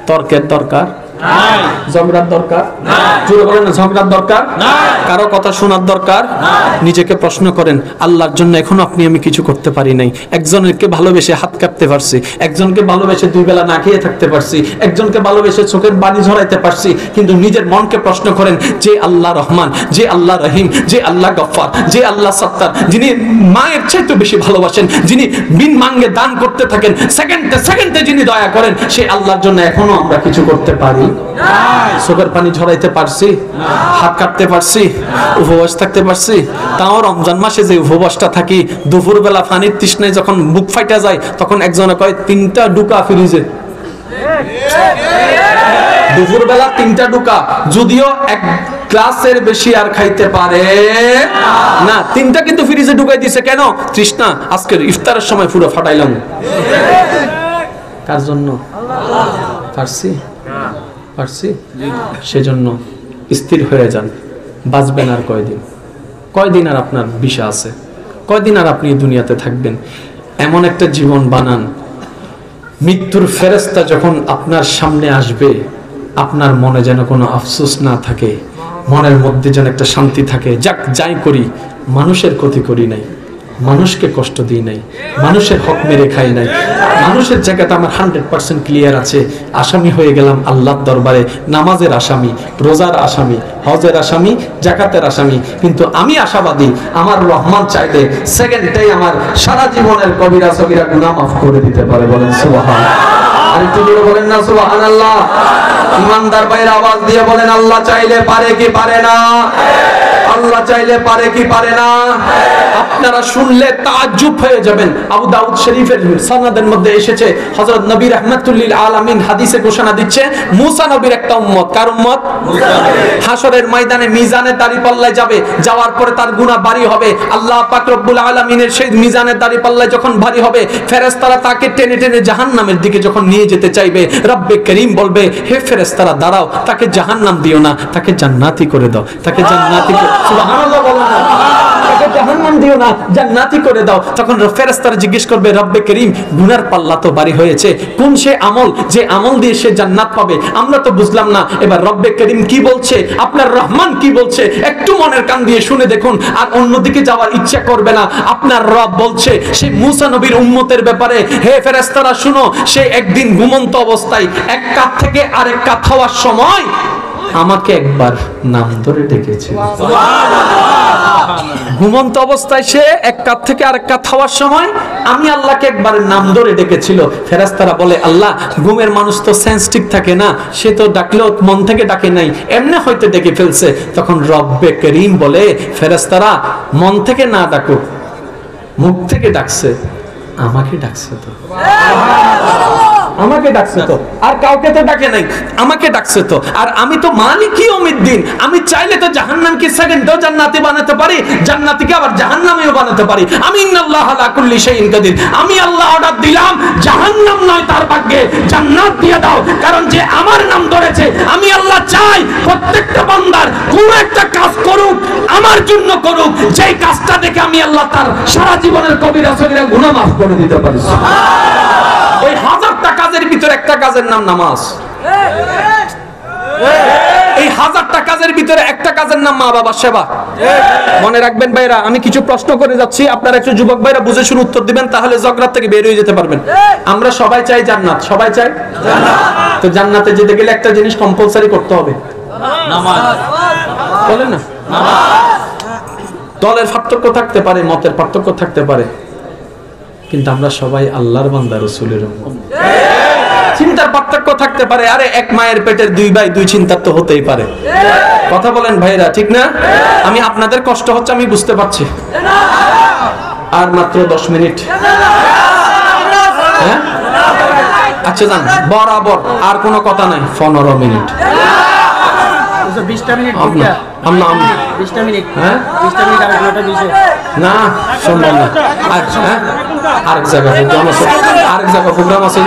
তর্কের দরকার নাই, ঝগড়ার দরকার নাই, জোরে বলেন না, ঝগড়ার দরকার নাই, কারো কথা শোনার দরকার নাই। নিজেকে প্রশ্ন করেন, আল্লাহর জন্য এখনো আপনি আমি কিছু করতে পারি নাই। একজনকে ভালোবেসে হাত কাটতে পারছি, একজনকে ভালোবেসে দুই বেলা না খেয়ে থাকতে পারছি, একজনকে ভালোবেসে চোখের পানি ঝরাইতে পারছি। কিন্তু নিজের মনকে প্রশ্ন করেন, যে আল্লাহ রহমান, যে আল্লাহ রহিম, যে আল্লাহ গফফার, যে আল্লাহ সত্তার, যিনি মায়ের চাইতে বেশি ভালোবাসেন, যিনি বিন মাঙ্গে দান করতে থাকেন, সেকেন্ডে যিনি দয়া করেন, সেই আল্লাহর জন্য এখনো আমরা কিছু করতে পারি? চোখের পানি ঝরাইতে পারছি, হাত কাটতে পারছি, উপবাস থাকতে পারছি। তাও রমজান মাসে যে উপবাসটা থাকি, দুপুর বেলা পানির তৃষ্ণায় যখন বুক ফাইটা যায় তখন একজনে কয় 3টা ডুকা ফ্রিজে, দুপুর বেলা 3টা ডুকা, যদিও এক গ্লাসের বেশি আর খাইতে পারে না, 3টা কিন্তু ফ্রিজে ঢুকাই দিছে। কেন? তৃষ্ণা, আজকের ইফতারের সময় পুরো ফাটাইলাম। কার জন্য? পারছি। সেজন্য স্থির হয়ে যান, বাঁচবেন আর কয়দিন আর আপনার বিষয় আছে, কয়দিন আর আপনি দুনিয়াতে থাকবেন। এমন একটা জীবন বানান, মৃত্যুর ফেরেশতা যখন আপনার সামনে আসবে আপনার মনে যেন কোনো আফসোস না থাকে, মনের মধ্যে যেন একটা শান্তি থাকে। যাই করি মানুষের ক্ষতি করি নাই, মানুষকে কষ্ট দিই নাই, মানুষের হক মেরে খাই নাই, মানুষের জায়গাটা আমার 100% ক্লিয়ার আছে। আসামি হয়ে গেলাম আল্লাহর দরবারে, নামাজের আসামি, রোজার আসামি, হজের আসামি, জাকাতের আসামি। কিন্তু আমি আশাবাদী, আমার রহমান চাইলে সেকেন্ডটাই আমার সারা জীবনের কবিরা সগীরা গুনাহ মাফ করে দিতে পারে। বলেন সুবহানাল্লাহ। আর একটু জোরে বলেন না সুবহানাল্লাহ। ইমানদার ভাইরা আওয়াজ দিয়ে বলেন, আল্লাহ চাইলে পারে কি পারে না? আল্লাহ চাইলে পারে কি পারে না? আপনারা শুনলে তাজ্জুব হয়ে যাবেন। আবু দাউদ শরীফের সনদের মধ্যে এসেছে, হযরত নবী রাহমাতুল লিল আলামিন হাদিসে ঘোষণা দিচ্ছে, মুসা নবীর একটা উম্মত। কার উম্মত? হাশরের ময়দানে মিজানের দাঁড়িপাল্লায় যাবে, যাওয়ার পরে তার গুনাহ ভারী হবে। আল্লাহ পাক রব্বুল আলামিনের সেই মিজানের দাঁড়িপাল্লায় যখন ভারী হবে, ফেরেশতারা তাকে টেনে টেনে জাহান্নামের দিকে যখন নিয়ে যেতে চাইবে, রব্বে করিম বলবে, হে ফেরেশতারা দাঁড়াও, তাকে জাহান্নাম দিও না, তাকে জান্নাতি করে দাও, তাকে জান্নাতি করে, সুবহানাল্লাহ বলেন না, তাকে জাহান্নাম দিও না, জান্নাতি করে দাও। তখন ফেরেশতারা জিজ্ঞেস করবে, রব্বে করিম গুনার পাল্লা তো ভারী হয়েছে, কোন সে আমল যে আমল দিয়ে সে জান্নাত পাবে? আমরা তো বুঝলাম না। এবার রব্বে করিম কি বলছে, আপনার রহমান কি বলছে, একটু মনের কান দিয়ে শুনে দেখুন, আর অন্যদিকে যাওয়ার ইচ্ছা করবে না। আপনার রব বলছে সেই মুসা নবীর উম্মতের ব্যাপারে, হে ফেরেশতারা শুনো, সে একদিন ঘুমন্ত অবস্থায় এক কাত থেকে আরেক কাত হওয়ার সময় আমাকে একবার নাম ধরে ডেকেছে। ঘুমন্ত অবস্থায় সে এক কাত থেকে আরেক কাত হওয়ার সময় আমি আল্লাহকে একবার নাম ধরে ডেকেছিল। ফেরেশতারা বলে, আল্লাহ, ঘুমের মানুষ তো সেন্সিটিভ থাকে না, সে তো ডাকলেও মন থেকে ডাকে নাই, এমনি হয়তো ডেকে ফেলছে। তখন রব্বে করিম বলে, ফেরেশতারা মন থেকে না ডাকো, মুখ থেকে ডাকছে, আমাকে ডাকছে তো, আমাকে ডাকছে তো, আর কাউকে তো ডাকে নাই, আমাকে ডাকছে তো। আর আমি তো মালিক ইয়াউমিদ্দিন, আমি চাইলে তো জাহান্নামকে সেকেন্ডেও জান্নাতি বানাতে পারি, জান্নাতিকে আবার জাহান্নামেও বানাতে পারি। আমি ইন্নাল্লাহ আলা কুল্লি শাইইন কাদির, আমি আল্লাহ অর্ডার দিলাম, জাহান্নাম নয় তার ভাগ্যে জান্নাত দিয়ে দাও। কারণ যে আমার নাম ধরেছে, আমি আল্লাহ চাই প্রত্যেকটা বান্দার কোন একটা কাজ করুক, আমার জন্য করুক, যেই কাজটা দেখে আমি আল্লাহ তার সারা জীবনের কবিরা সগীরা গুনাহ মাফ করে দিতে পারি। ওই হাজারটা কাজের ভিতরে একটা কাজের নাম নামাজ। এই হাজারটা কাজের ভিতরে একটা কাজের নাম মা বাবার সেবা। মনে রাখবেন ভাইরা, আমি কিছু প্রশ্ন করে যাচ্ছি, আপনারা একটু যুবক ভাইরা বুঝে শুনে উত্তর দিবেন, তাহলে ঝগড়া থেকে বের হয়ে যেতে পারবেন। আমরা সবাই চাই জান্নাত, সবাই চাই জান্নাত। তো জান্নাতে যেতে গেলে একটা জিনিস কম্পালসারি করতে হবে, নামাজ। বলেন না, দলের পার্থক্য থাকতে পারে, মতের পার্থক্য থাকতে পারে, কিন্তু আমরা সবাই আল্লাহর বান্দা, রাসূলের উম্মত। চিন্তার পার্থক্য থাকতে পারে, আরে এক মায়ের পেটের দুই ভাই, দুই চিন্তার তো হতেই পারে। কথা বলেন ভাইরা, ঠিক না? আমি আপনাদের কষ্ট হচ্ছে আমি বুঝতে পারছি। আর মাত্র 10 মিনিট, হ্যাঁ? আচ্ছা যান, বরাবর আর কোনো কথা নাই, 15 মিনিট। 20টা মিনিট হ্যাঁ? না সম্ভব না। আচ্ছা, হ্যাঁ, আরেক জায়গায় প্রোগ্রাম আছে, আরেক জায়গায় প্রোগ্রাম আছে।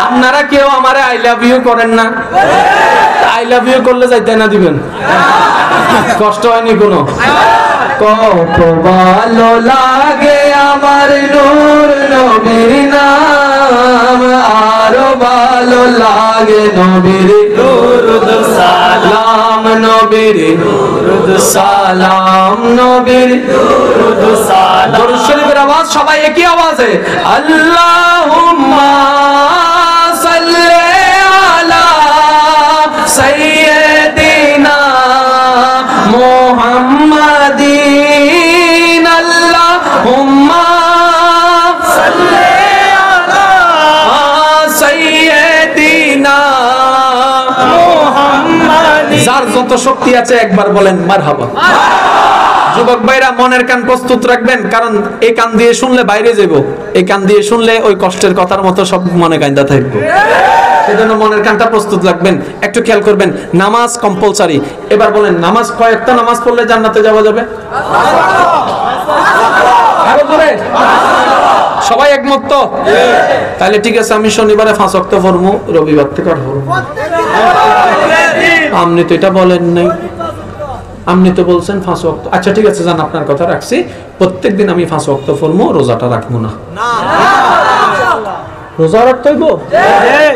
আপনারা কেউ আমারে আই লাভ ইউ করেন না? আই লাভ ইউ করলে যাইতে না দিবেন, কষ্ট হয়নি কোনো? কত ভালো লাগে আমার নূর নবীর নাম, আরো ভালো লাগে নবীর দুরূদ সালাম, নবীর দুরূদ সালাম, নবীর দুরূদ সালাম। দরুদ শরীফের আওয়াজ সবাই একই আওয়াজে, আল্লাহুম্মা সাল্লি আলা সাইয়্যিদিনা মুহাম্মাদিন, আল্লাহুম্মা সাল্লি আলা সাইয়্যিদিনা মুহাম্মাদিন। যার যত শক্তি আছে একবার বলেন মারহাবা। যুবক ভাইরা মনের কান প্রস্তুত রাখবেন, কারণ এই কান দিয়ে শুনলে বাইরে যাব, এই কান দিয়ে শুনলে ওই কষ্টের কথার মতো সব মনে কান্দা থাকবে। সেজন্য মনের কানটা প্রস্তুত রাখবেন। একটু খেয়াল করবেন, নামাজ কম্পালসারি। এবার বলেন, নামাজ কয়েকটা নামাজ পড়লে জান্নাতে যাওয়া যাবে? আরো জোরে, সবাই একমত তো? তাহলে ঠিক আছে, আমি শনিবারে 5 ওয়াক্ত পড়বো, রবিবার থেকে আর পড়বো। আপনি তো এটা বলেন নাই, আপনি তো বলছেন 5 ওয়াক্ত। আচ্ছা ঠিক আছে, জান, আপনার কথা রাখছি, প্রত্যেকদিন আমি 5 ওয়াক্ত পড়বো, রোজাটা রাখবো না। রোজা রাখতে হইব?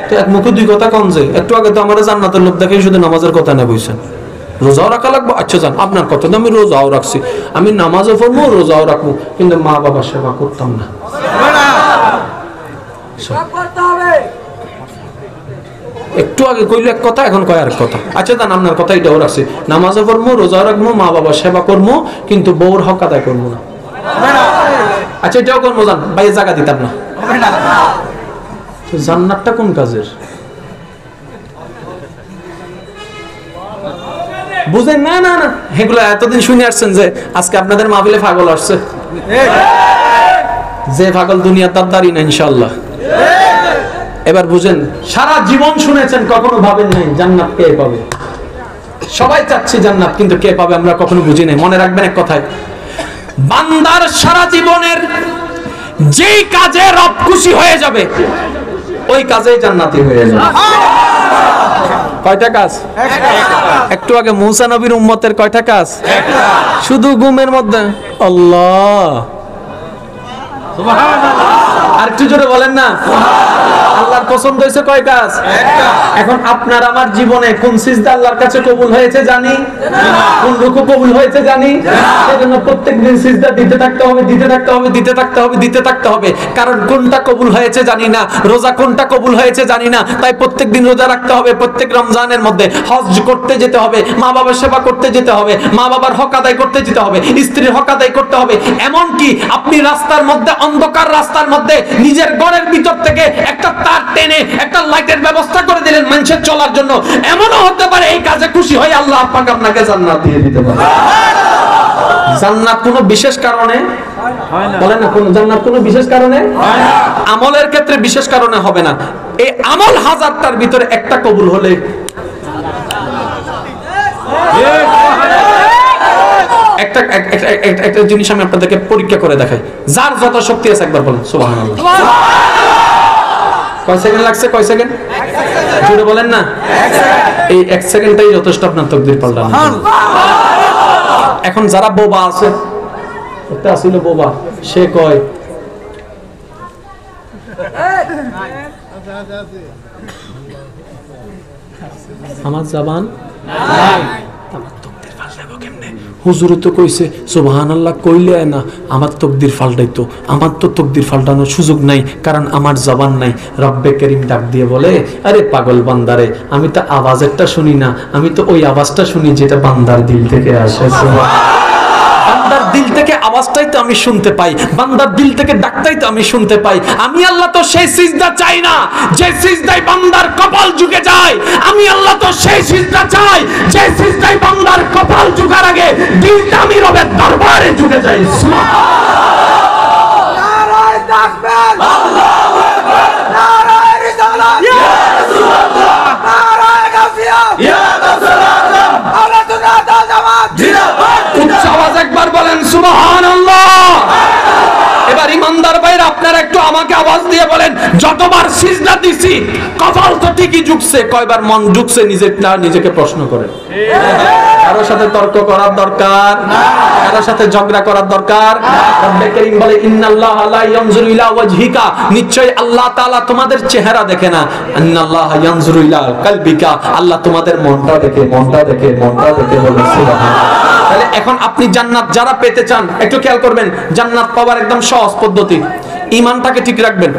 তো এক মুখে দুই কথা কম যে, একটু আগে তো আমার জান্নাতের লোক দেখে শুধু নামাজের কথা না বলছেন, রোজাও রাখা লাগবে। আচ্ছা জান, আপনার কথা তো আমি রোজাও রাখছি, আমি নামাজও পড়বো, রোজাও রাখবো, কিন্তু মা বাবার সেবা করতাম না। একটু আগে কইলে এক কথা, এখন কয় আর কথা। আচ্ছা জান, আপনার কথা এটাও রাখছি, নামাজও পড়বো, রোজাও রাখবো, মা বাবার সেবা করবো, কিন্তু বউর হক আদায় করবো না। আচ্ছা এটাও করবো জান, ভাই জায়গা দিতাম না। তো জান্নাতটা কোন কাজের? বুঝেন না? না না, এগুলো এতদিন শুনে আসছেন যে আজকে আপনাদের মাহফিলে পাগল আসছে। যে পাগল দুনিয়া তার দাঁড়ি না ইনশাআল্লাহ। এবার বুঝেন, সারা জীবন শুনেছেন, কখনো ভাবেন নাই জান্নাত কে পাবে। সবাই চাচ্ছে জান্নাত, কিন্তু কে পাবে আমরা কখনো বুঝি নাই। মনে রাখবেন এক কথায়, বান্দার সারা জীবনের যেই কাজে রব খুশি হয়ে যাবে ওই কাজেই জান্নাতি হয়ে যাবে। কয়টা কাজ? একটু আগে মুসা নবীর উম্মতের কয়টা কাজ? শুধু ঘুমের মধ্যে আল্লাহ, আর একটু জোরে বলেন না, আল্লাহর পছন্দ হয়েছে কয় কাজ? এখন আপনার আমার জীবনে কোন সিজদা আল্লাহর কাছে কবুল হয়েছে জানি, কোন রুকু কবুল হয়েছে জানি। সেজন্য প্রত্যেকদিন সিজদা দিতে থাকতে হবে, দিতে থাকতে হবে, দিতে থাকতে হবে, দিতে থাকতে হবে। কারণ কোনটা কবুল হয়েছে জানি না, রোজা কোনটা কবুল হয়েছে জানি না, তাই প্রত্যেকদিন রোজা রাখতে হবে। প্রত্যেক রমজানের মধ্যে হজ করতে যেতে হবে, মা বাবার সেবা করতে যেতে হবে, মা বাবার হক আদায় করতে যেতে হবে, স্ত্রীর হক আদায় করতে হবে। এমন কি আপনি রাস্তার মধ্যে, অন্ধকার রাস্তার মধ্যে নিজের ঘরের ভিতর থেকে একটা তার টেনে একটা লাইটের ব্যবস্থা করে দিলেন মানুষের চলার জন্য। এমনও হতে পারে এই কাজে খুশি হয়ে আল্লাহ পাক আপনাকে জান্নাত দিয়ে দিতে পারে। জান্নাত কোনো বিশেষ কারণে হয় না, বলেন না, কোন জান্নাত কোনো বিশেষ কারণে হয় না। আমলের ক্ষেত্রে বিশেষ কারণে হবে না। এই আমল হাজারটার ভিতরে একটা কবুল হলে একটা জিনিস আমি আপনাদেরকে পরীক্ষা করে দেখাই। যার যত শক্তি আছে একবার বলেন সুবহানাল্লাহ। কয় সেকেন্ড লাগছে? কয় সেকেন্ড? জোরে বলেন না। এই এক সেকেন্ডটাই যথেষ্ট আপনার তাকদীর পাল্টানোর জন্য। এখন যারা বোবা আছে, একটা আসিল বোবা, সে কয় আমার জবান নাই, আমার তাকদীর পাল্টাবো কেমনে? হুজুর তো কইছে সুবহানাল্লাহ কইলে না, আমার তাকদীর পাল্টাইতো। আমার তো তাকদীর পাল্টানোর সুযোগ নাই, কারণ আমার জবান নাই। রব্বে করিম ডাক দিয়ে বলে, আরে পাগল বান্দারে, আমি তো আওয়াজেরটা শুনি না, আমি তো ওই আওয়াজটা শুনি যেটা বান্দার দিল থেকে আসে। বান্দার দিল থেকে আওয়াজটাই তো আমি শুনতে পাই, বান্দার দিল থেকে ডাকটাই তো আমি শুনতে পাই। আমি আল্লাহ তো সেই সিজদা চাই না যে সিজদায় বান্দার কপাল ঝুঁকে যায়। আমি আল্লাহ তো সেই সিজদা চাই যে সিজদায় বান্দার কপাল ঝুঁকার আগে দিলটা আমি রবের দরবারে ঝুঁকে যাই। নারায়ে তাকবীর, আল্লাহু আকবার, নারায়ে রিসালাত, ইয়া রাসূলুল্লাহ, নারায়ে গাফিয়া, ইয়া গাউসুল আযম, আলাতুনা জামাত জিন্দাবাদ। উচ্চ আওয়াজ একবার বলেন সুবহানাল্লাহ। এবার ইমানদার ভাইরা আপনারা একটু আমাকে আওয়াজ দিয়ে বলেন, যতবার সিজদা দিছি কপাল তো ঠিকই ঝুঁকছে, কয়বার মন ঝুঁকছে নিজেকে প্রশ্ন করেন। কারোর সাথে তর্ক করার দরকার না, কারোর সাথে ঝগড়া করার দরকার। রব্বে করিম বলে ইন্নাল্লাহা লা ইয়ানজুরু ইলা ওয়াজহিকা, নিশ্চয় আল্লাহ তাআলা তোমাদের চেহারা দেখে না। ইন্নাল্লাহা ইয়ানজুরু ইলা কলবিকা, আল্লাহ তোমাদের মনটা দেখে, মনটা দেখে, মনটা দেখে। বলে সুবহানাল্লাহ। তাহলে এখন আপনি জান্নাত যারা পেতে চান একটু খেয়াল করবেন, জান্নাত পাওয়ার একদম সহজ পদ্ধতি, ঈমানটাকে ঠিক রাখবেন।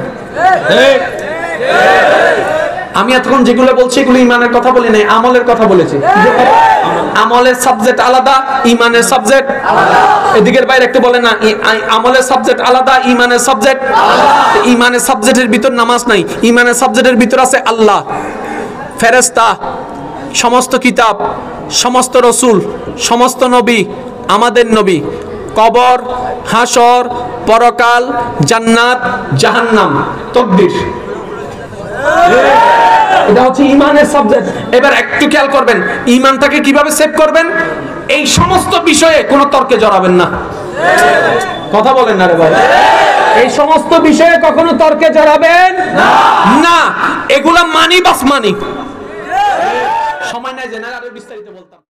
আমি এতক্ষণ যেগুলো বলছি এগুলো ঈমানের কথা বলি নাই, আমলের কথা বলেছি। আমলের সাবজেক্ট আলাদা, ঈমানের সাবজেক্ট আলাদা। এদিকের বাইরে একটু বলেন না, আমলের সাবজেক্ট আলাদা, ঈমানের সাবজেক্ট আলাদা। ঈমানের সাবজেক্টের ভিতর নামাজ নাই, ঈমানের সাবজেক্টের ভিতর আছে আল্লাহ, ফেরেশতা, সমস্ত কিতাব, সমস্ত রসুল, সমস্ত নবী, আমাদের নবী, কবর, হাসর, পরকাল, জান্নাত, জাহান্নাম, তাকদীর। এটা হচ্ছে ঈমানের সাবজেক্ট। এবার একটু খেয়াল করবেন, ঈমানটাকে কিভাবে সেভ করবেন। এই সমস্ত বিষয়ে কোনো তর্কে জড়াবেন না। কথা বলেন না রে ভাই। এই সমস্ত বিষয়ে কখনো তর্কে জড়াবেন না। এগুলা মানি বাস মানি। সময় নাই যে না আরো বিস্তারিত বলতাম।